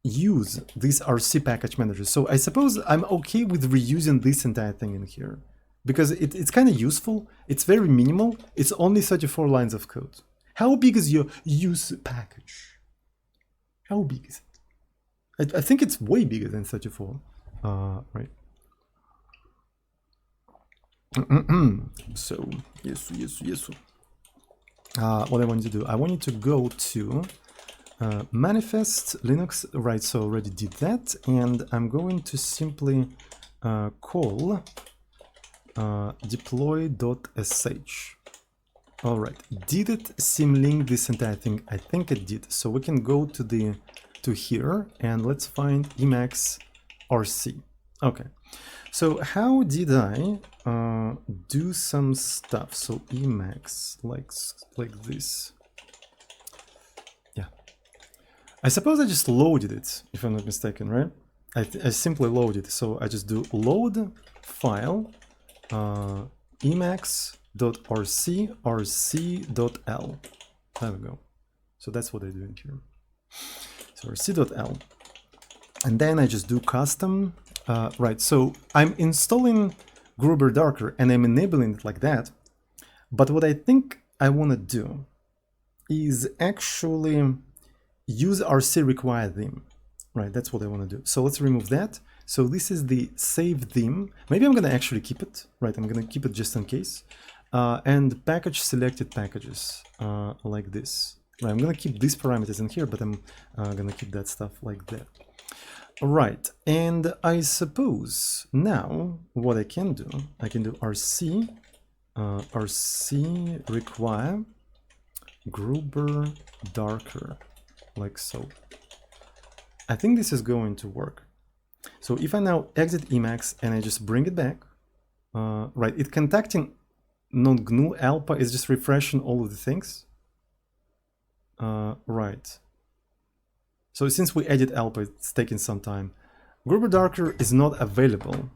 use this RC package manager. So I suppose I'm okay with reusing this entire thing in here because it's kind of useful. It's very minimal. It's only 34 lines of code. How big is your use package? How big is it? I think it's way bigger than 34. Right. So yes. What I want you to do, I want you to go to manifest Linux, right? So already did that, and I'm going to simply call deploy.sh. All right, did it symlink this entire thing? I think it did. So we can go to here and let's find Emacs RC. Okay, so how did I do some stuff? So Emacs like this. Yeah, I suppose I just loaded it, if I'm not mistaken, right? I simply loaded. So I just do load file emacs.rc rc.l. There we go. So that's what I do in here. So rc.l, and then I just do custom. Right, so I'm installing Gruber Darker and I'm enabling it like that. But what I think I want to do is actually use rc require theme. Right, that's what I want to do. So let's remove that. So this is the save theme. Maybe I'm going to actually keep it. Right, I'm going to keep it just in case. And package selected packages like this. Right, I'm going to keep these parameters in here, but I'm going to keep that stuff like that. Right, and I suppose now what I can do rc require Gruber Darker, like so. I think this is going to work. So if I now exit Emacs and I just bring it back, right, it contacting non-GNU alpha is just refreshing all of the things. Right. So since we edit alpha, it's taking some time. Gruber Darker is not available.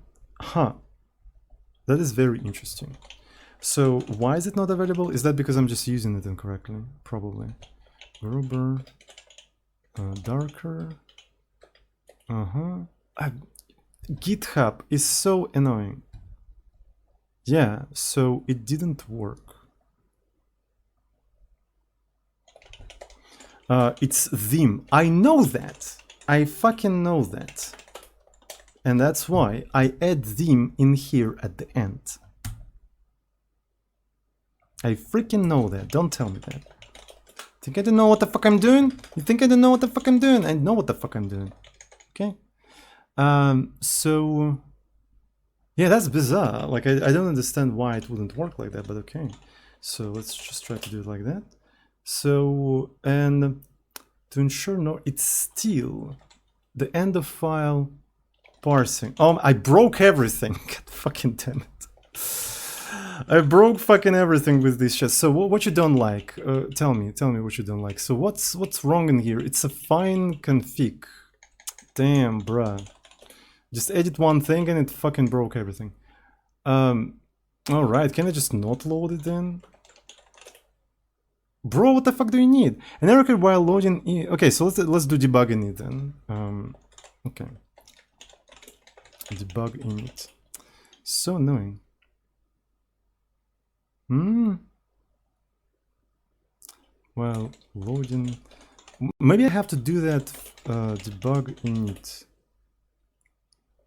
That is very interesting. So why is it not available? Is that because I'm just using it incorrectly? Probably. Gruber Darker. GitHub is so annoying. Yeah, so it didn't work. It's theme. I know that. I fucking know that. And that's why I add theme in here at the end. I freaking know that. Don't tell me that. Think I don't know what the fuck I'm doing? You think I don't know what the fuck I'm doing? I know what the fuck I'm doing. Okay. So yeah, that's bizarre. Like I don't understand why it wouldn't work like that, but okay. So let's just try to do it like that. So, and to ensure no, it's still the end of file parsing. Oh, I broke everything. God fucking damn it. I broke fucking everything with this shit. So what you don't like? Tell me what you don't like. So what's wrong in here? It's a fine config. Damn, bruh. Just edit one thing and it fucking broke everything. Alright, can I just not load it then? Bro, what the fuck do you need? An error code while loading. Okay, so let's do debugging it then. Okay. Debug init. So annoying. Well, loading. Maybe I have to do that. Debug init.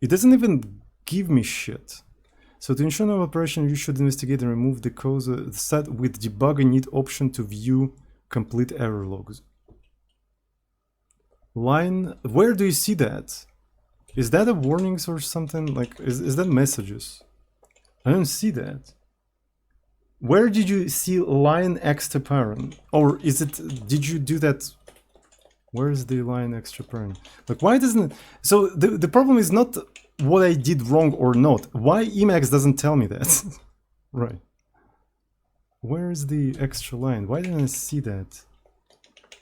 It doesn't even give me shit. So to ensure no operation, you should investigate and remove the cause set with debug init option to view complete error logs. Line. Where do you see that? Is that a warnings or something? Like, is that messages? I don't see that. Where did you see line extra parent? Or is it, did you do that? Where is the line extra parent? Like, why doesn't it? So the problem is not what I did wrong or not. Why Emacs doesn't tell me that? Right. Where is the extra line? Why didn't I see that?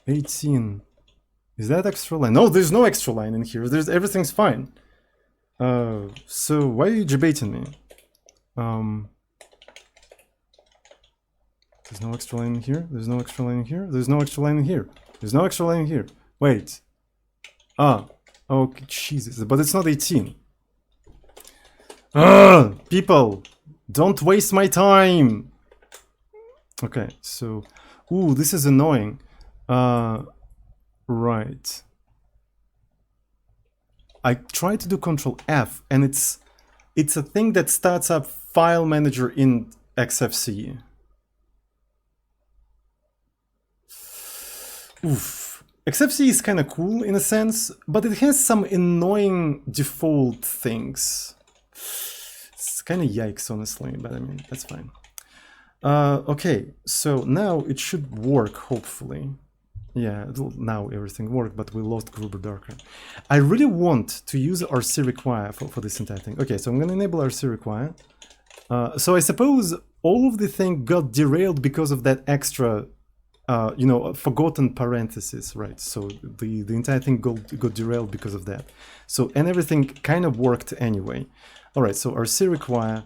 18. Is that extra line? No, there's no extra line in here. Everything's fine. So why are you debating me? There's no extra line in here. There's no extra line in here. There's no extra line in here. There's no extra line in here. Wait. Okay, Jesus. But it's not 18. People, don't waste my time. Okay, so, ooh, this is annoying. Right. I tried to do Control F, and it's a thing that starts up File Manager in XFCE. Oof. XFCE is kind of cool in a sense, but it has some annoying default things. It's kind of yikes, honestly, but I mean, that's fine. Okay, so now it should work, hopefully. Yeah, now everything worked, but we lost Gruber Darker. I really want to use RC require for this entire thing. Okay, so I'm going to enable RC require. So I suppose all of the thing got derailed because of that extra, you know, forgotten parenthesis, right? So the entire thing got derailed because of that. So, and everything kind of worked anyway. All right, so RC require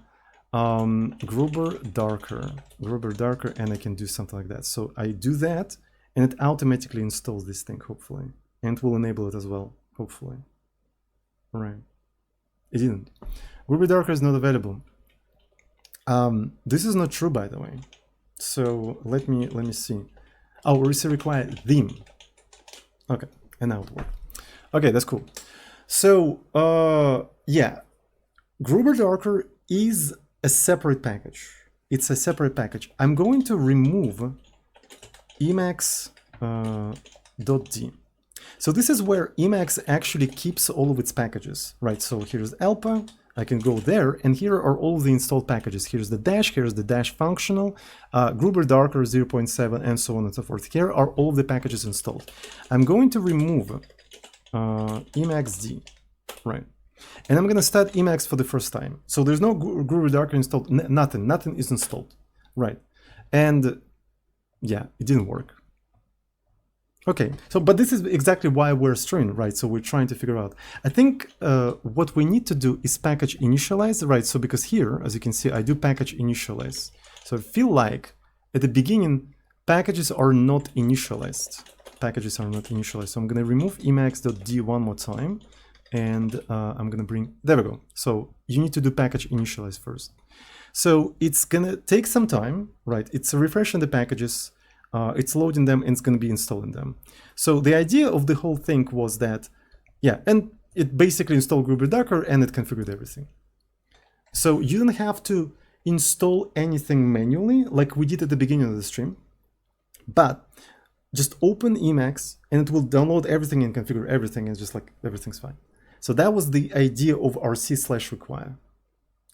Gruber Darker, and I can do something like that. So I do that, and it automatically installs this thing, hopefully. And it will enable it as well, hopefully. All right. It didn't. Gruber Darker is not available. This is not true, by the way. So let me see. Oh, RC require them. Okay, and now it worked. Okay, that's cool. So yeah, Gruber Darker is a separate package. It's a separate package. I'm going to remove Emacs .d. So this is where Emacs actually keeps all of its packages, right? So here's Alpa. I can go there, and here are all the installed packages. Here's the dash functional, Gruber Darker 0.7, and so on and so forth. Here are all of the packages installed. I'm going to remove Emacs D, right? And I'm going to start Emacs for the first time. So there's no Gruber Darker installed, nothing is installed, right? And yeah, it didn't work. Okay, so, but this is exactly why we're string, right? So we're trying to figure out. I think what we need to do is package initialize, right? So because here, as you can see, I do package initialize. So I feel like at the beginning, packages are not initialized. Packages are not initialized. So I'm going to remove emacs.d one more time. And I'm going to bring, there we go. So you need to do package initialize first. So it's going to take some time, right? It's refreshing the packages. It's loading them, and it's going to be installing them. So the idea of the whole thing was that, yeah, and it basically installed Gruber Darker and it configured everything. So you don't have to install anything manually like we did at the beginning of the stream, but just open Emacs and it will download everything and configure everything, and just like everything's fine. So that was the idea of rc/require.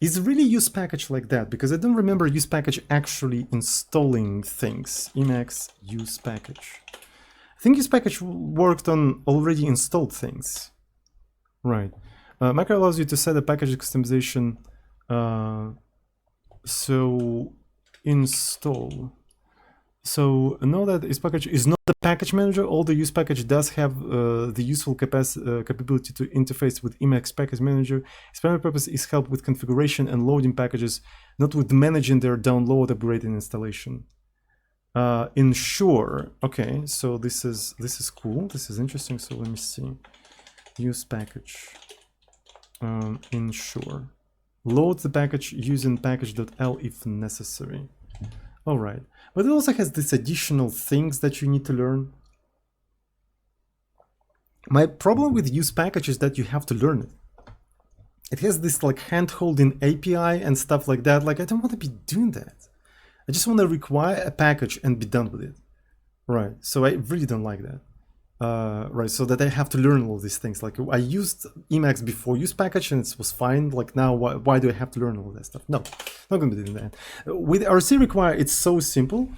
Is really use package like that, because I don't remember use package actually installing things. Emacs use package. I think use package worked on already installed things. Right. Macro allows you to set a package customization. So install. So know that use package is not the package manager, although use package does have the useful capability to interface with Emacs package manager. Its primary purpose is help with configuration and loading packages, not with managing their download, upgrade, and installation. Ensure. Okay, so this is cool. This is interesting. So let me see. Use package. Ensure. Load the package using package.l if necessary. All right, but it also has these additional things that you need to learn. My problem with use package is that you have to learn it. It has this like hand-holding API and stuff like that. Like, I don't want to be doing that. I just want to require a package and be done with it. Right, so I really don't like that. Right, so that I have to learn all these things. Like, I used Emacs before use package and it was fine. Like, now why do I have to learn all that stuff? No, not gonna be doing that. With RC require, it's so simple,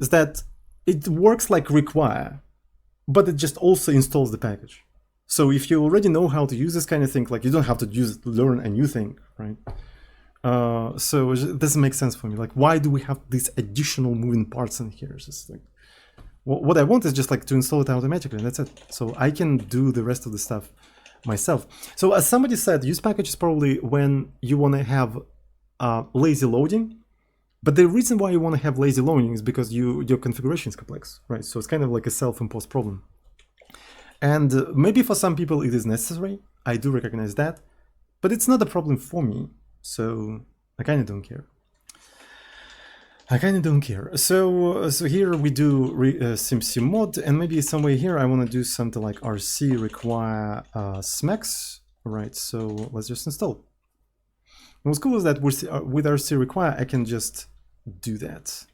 is that it works like require, but it just also installs the package. So if you already know how to use this kind of thing, like, you don't have to learn a new thing, right? So it doesn't make sense for me. Like, why do we have these additional moving parts in here? It's just like, what I want is just like to install it automatically, and that's it. So I can do the rest of the stuff myself. So as somebody said, use package is probably when you want to have lazy loading. But the reason why you want to have lazy loading is because your configuration is complex, right? So it's kind of like a self-imposed problem. And maybe for some people it is necessary. I do recognize that, but it's not a problem for me. So I kind of don't care. So here we do SimC mod, and maybe somewhere here I want to do something like RC require smex, right? So let's just install it. And what's cool is that with RC require, I can just do that.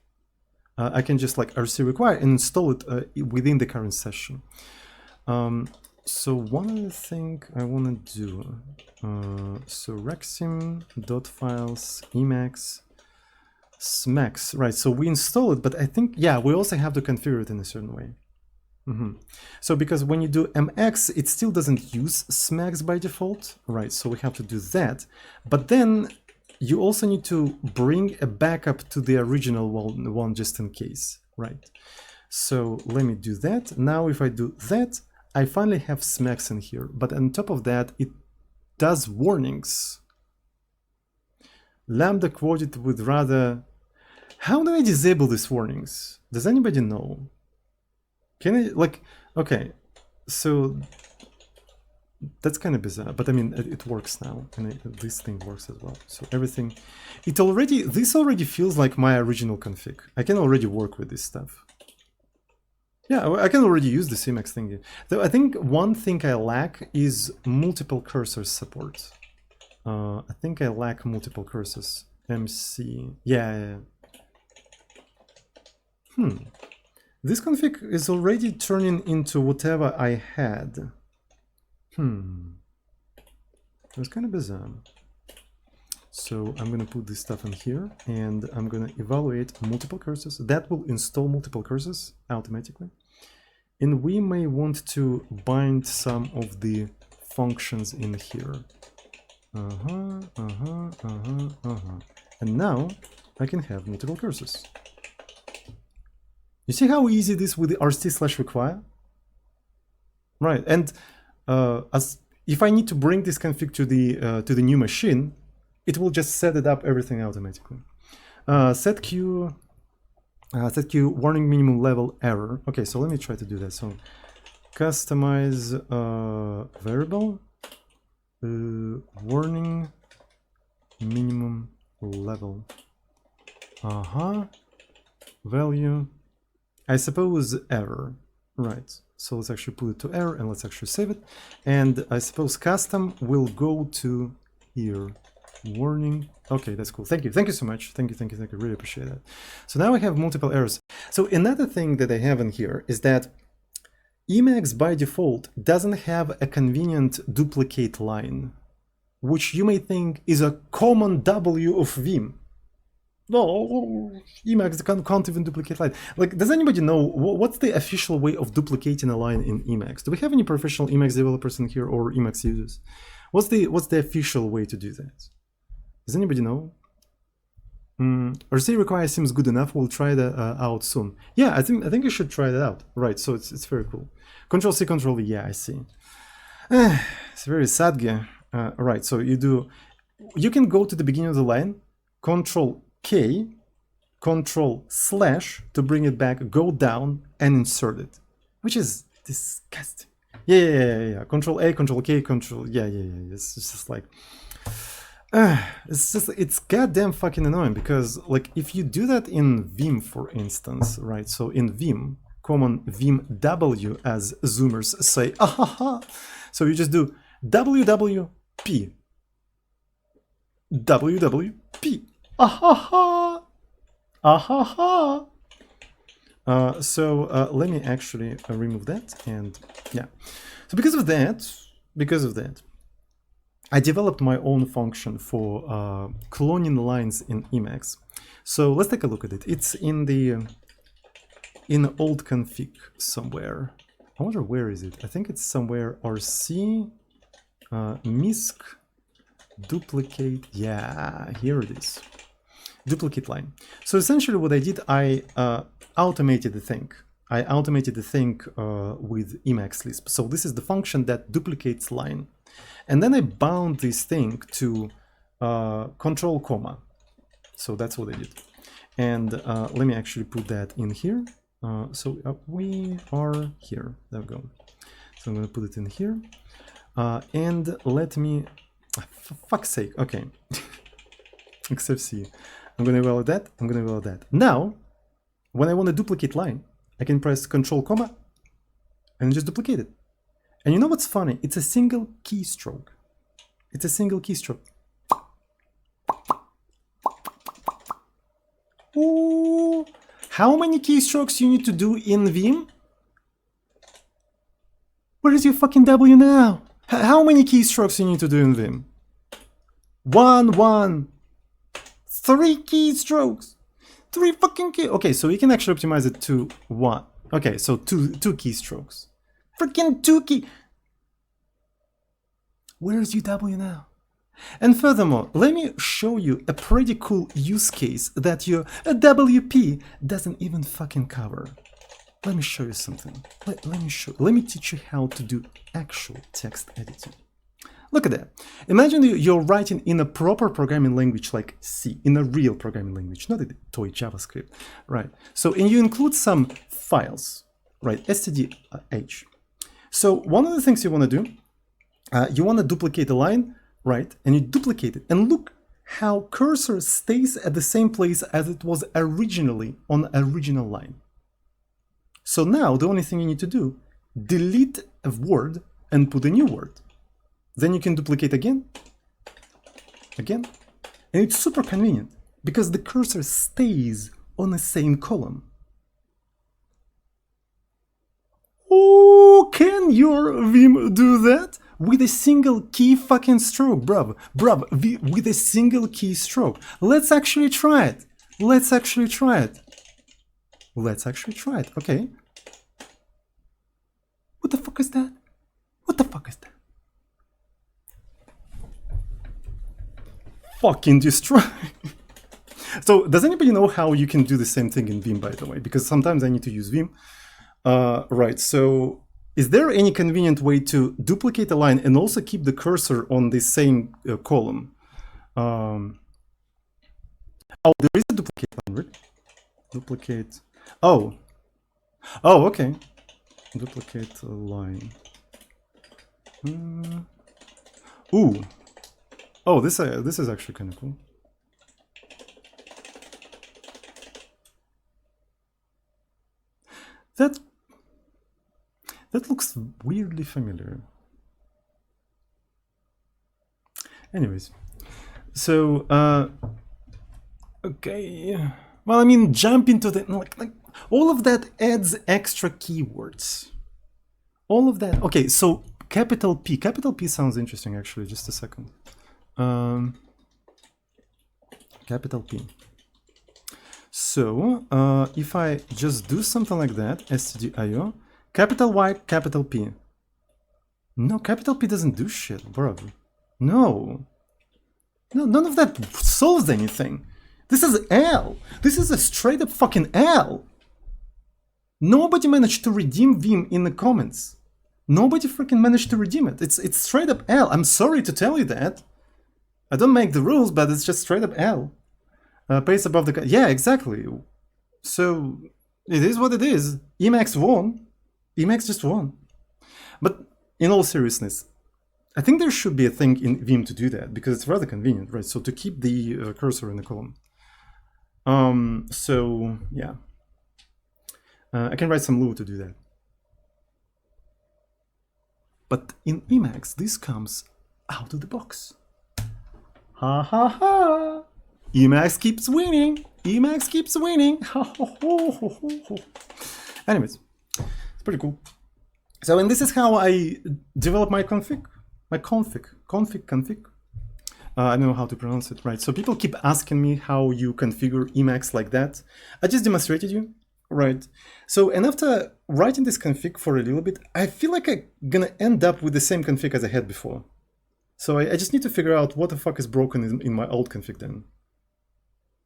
I can just like RC require and install it within the current session. So one other thing I want to do, so rexim.files emacs smex, right? So we install it, but I think, yeah, we also have to configure it in a certain way. So because when you do mx, it still doesn't use smex by default, right? So we have to do that. But then you also need to bring a backup to the original one just in case, right? So let me do that. Now if I do that, I finally have smex in here, but on top of that, it does warnings. Lambda quoted with rather... How do I disable these warnings? Does anybody know? Can I, like, okay, so that's kind of bizarre, but I mean, it works now, and this thing works as well. So everything, this already feels like my original config. I can already work with this stuff. Yeah, I can already use the Emacs thing. Though I think one thing I lack is multiple cursors support. I think I lack multiple cursors. MC, yeah. This config is already turning into whatever I had. That's kind of bizarre. So I'm going to put this stuff in here, and I'm going to evaluate multiple cursors. That will install multiple cursors automatically. And we may want to bind some of the functions in here. And now I can have multiple cursors. You see how easy it is with the rc/require? Right, and if I need to bring this config to the new machine, it will just set it up everything automatically. Set queue warning minimum level error. Okay, so let me try to do that. So customize variable warning minimum level. Value. I suppose error. Right. So let's actually put it to error and let's actually save it. And I suppose custom will go to here. Warning. Okay, that's cool. Thank you. Thank you so much. Thank you. Really appreciate that. So now I have multiple errors. So another thing that I have in here is that Emacs by default doesn't have a convenient duplicate line, which you may think is a common W of Vim. No, Emacs can't even duplicate line. Like, does anybody know what's the official way of duplicating a line in Emacs? Do we have any professional Emacs developers in here or Emacs users? What's the official way to do that? Does anybody know? RC require seems good enough. We'll try that out soon. Yeah, I think you should try that out. Right, so it's very cool. Control C, Control V. Yeah, I see. It's very sad game. Right, so you can go to the beginning of the line, Control K, Control / to bring it back, go down and insert it, which is disgusting. Yeah. Control A, Control K, Control. Yeah. It's just like, it's goddamn fucking annoying because like if you do that in Vim, for instance, right? So in Vim, common Vim W, as Zoomers say, ahaha. So you just do WWP, WWP, ahaha, ahaha. So let me actually remove that, and yeah. So because of that, I developed my own function for cloning lines in Emacs. So let's take a look at it. It's in the old config somewhere. I wonder where is it. I think it's somewhere RC misc duplicate. Yeah, here it is. Duplicate line. So essentially what I did, I automated the thing. I automated the thing with Emacs Lisp. So this is the function that duplicates line. And then I bound this thing to control comma. So that's what I did. And let me actually put that in here. So we are here. There we go. So I'm going to put it in here. And let me, for fuck's sake, okay. Except C. I'm going to evaluate that. I'm going to evaluate that. Now, when I want to duplicate line, I can press Control comma and just duplicate it. And you know what's funny? It's a single keystroke. It's a single keystroke. Ooh. How many keystrokes you need to do in Vim? Where is your fucking W now? How many keystrokes you need to do in Vim? 1. 3 keystrokes. 3 fucking key. Okay, so we can actually optimize it to 1. Okay, so two keystrokes. Freaking 2 key. Where's your W now? And furthermore, let me show you a pretty cool use case that your WP doesn't even fucking cover. Let me show you something. Let me teach you how to do actual text editing. Look at that. Imagine you're writing in a proper programming language like C, in a real programming language, not a toy JavaScript, right? So, and you include some files, right? stdh. So one of the things you want to do, you want to duplicate a line, right? And you duplicate it, and look how cursor stays at the same place as it was originally on the original line. So now the only thing you need to do, delete a word and put a new word. Then you can duplicate again, and it's super convenient because the cursor stays on the same column. Oh, can your Vim do that? With a single key fucking stroke, bruv, with a single key stroke. Let's actually try it. Okay. What the fuck is that? Fucking destroy. So does anybody know how you can do the same thing in Vim, by the way? Because sometimes I need to use Vim. Right, so is there any convenient way to duplicate a line and also keep the cursor on the same column? Oh, there is a duplicate line, right? Duplicate. Oh, okay. Duplicate a line. Ooh. Oh, this is actually kind of cool. That looks weirdly familiar. Anyways, so okay. Well, I mean, jump into the like all of that adds extra keywords. All of that. Okay, so capital P. Capital P sounds interesting, actually. Just a second. Capital P. So if I just do something like that, stdio, capital Y, capital P. No, capital P doesn't do shit, bro. No. No, none of that solves anything. This is L. This is a straight up fucking L. Nobody managed to redeem Vim in the comments. Nobody freaking managed to redeem it. It's straight up L. I'm sorry to tell you that. I don't make the rules, but it's just straight up L. Pace above the... Yeah, exactly. So, it is what it is. Emacs won. Emacs just won. But, in all seriousness, I think there should be a thing in Vim to do that, because it's rather convenient, right? So, to keep the cursor in the column. So, yeah. I can write some Lua to do that. But in Emacs, this comes out of the box. Ha ha ha! Emacs keeps winning! Emacs keeps winning! Ha ha ha. Anyways, it's pretty cool. So, and this is how I develop my config. My config. I don't know how to pronounce it right. So people keep asking me how you configure Emacs like that. I just demonstrated you. Right. So, and after writing this config for a little bit, I feel like I'm gonna end up with the same config as I had before. So I just need to figure out what the fuck is broken in my old config then.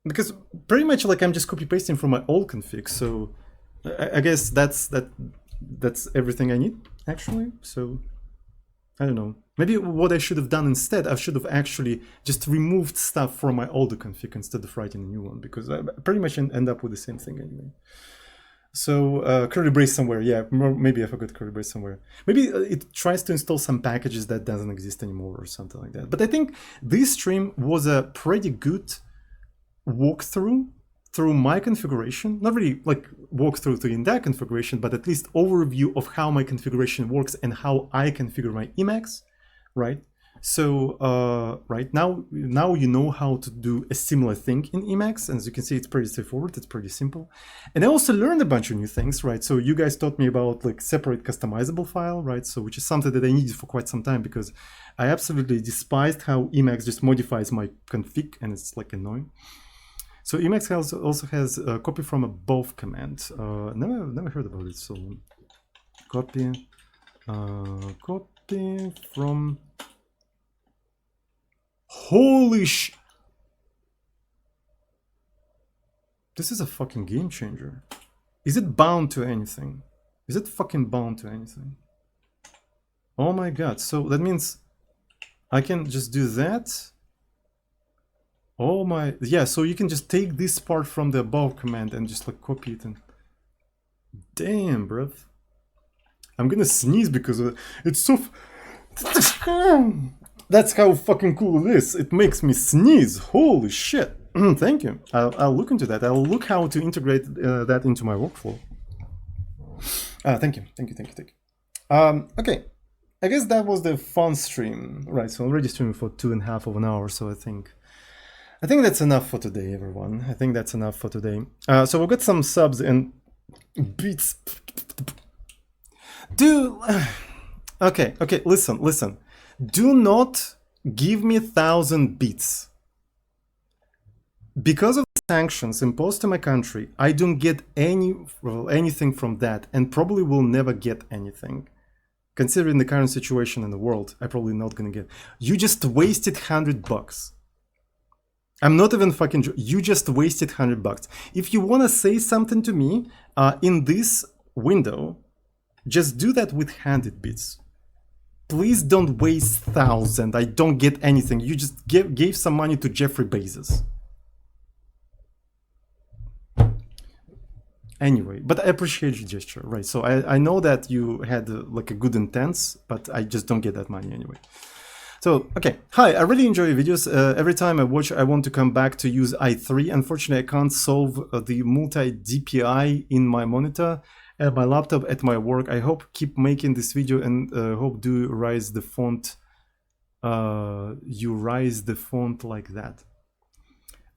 Because pretty much like I'm just copy pasting from my old config. So I guess that's everything I need actually. So I don't know. Maybe what I should have done instead, I should have actually just removed stuff from my older config instead of writing a new one, because I pretty much end up with the same thing anyway. So curly brace somewhere, yeah, maybe I forgot curly brace somewhere. Maybe it tries to install some packages that doesn't exist anymore or something like that. But I think this stream was a pretty good walkthrough through my configuration, not really like walkthrough to the entire configuration, but at least overview of how my configuration works and how I configure my Emacs, right? So right now you know how to do a similar thing in Emacs, and as you can see, it's pretty straightforward, it's pretty simple. And I also learned a bunch of new things, right? So you guys taught me about like separate customizable file, right? So which is something that I needed for quite some time, because I absolutely despised how Emacs just modifies my config, and it's like annoying. So Emacs also has a copy from above command. Never heard about it. So copy from. Holy sh! This is a fucking game changer. Is it bound to anything? Is it fucking bound to anything? Oh my god! So that means I can just do that. Oh my, yeah, so you can just take this part from the above command and just like copy it and... Damn, bruv. I'm gonna sneeze because it's so... That's how fucking cool it is. It makes me sneeze. Holy shit. Thank you. I'll look into that. I'll look how to integrate that into my workflow. Thank you. Okay. I guess that was the fun stream. Right, so I'm already streaming for 2.5 of an hour, so I think that's enough for today, everyone. I think that's enough for today. So we'll get some subs and beats. Okay, listen. Do not give me 1,000 beats. Because of the sanctions imposed to my country, I don't get anything from that, and probably will never get anything. Considering the current situation in the world, I'm probably not gonna get. You just wasted $100. I'm not even fucking. You just wasted $100. If you wanna say something to me in this window, just do that with 100 bits. Please don't waste 1,000. I don't get anything. You just gave some money to Jeffrey Bezos. Anyway, but I appreciate your gesture, right? So I know that you had like a good intent, but I just don't get that money anyway. So, okay. Hi, I really enjoy your videos. Every time I watch, I want to come back to use i3. Unfortunately, I can't solve the multi-DPI in my monitor at my laptop at my work. I hope keep making this video and hope do rise the font. You rise the font like that.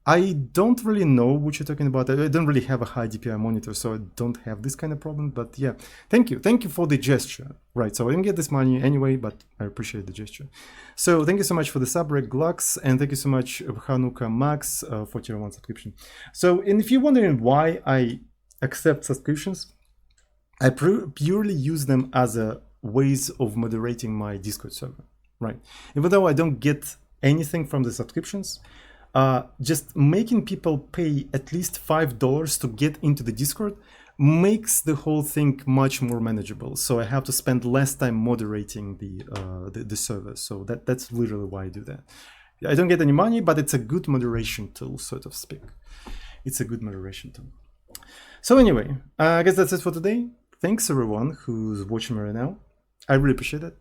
I don't really know what you're talking about. I don't really have a high DPI monitor, so I don't have this kind of problem. But yeah, thank you for the gesture. Right, so I didn't get this money anyway, but I appreciate the gesture. So thank you so much for the subreg Glux, and thank you so much Hanukkah Max for tier 1 subscription. So, and if you're wondering why I accept subscriptions, I purely use them as a ways of moderating my Discord server, right? Even though I don't get anything from the subscriptions, just making people pay at least $5 to get into the Discord makes the whole thing much more manageable. So I have to spend less time moderating the server. So that's literally why I do that. I don't get any money, but it's a good moderation tool, so to speak. It's a good moderation tool. So anyway, I guess that's it for today. Thanks everyone who's watching me right now. I really appreciate it.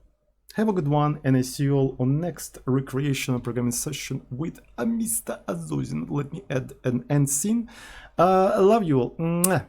Have a good one, and I see you all on next recreational programming session with Mr. Azozin. Let me add an end scene. I love you all. Mwah.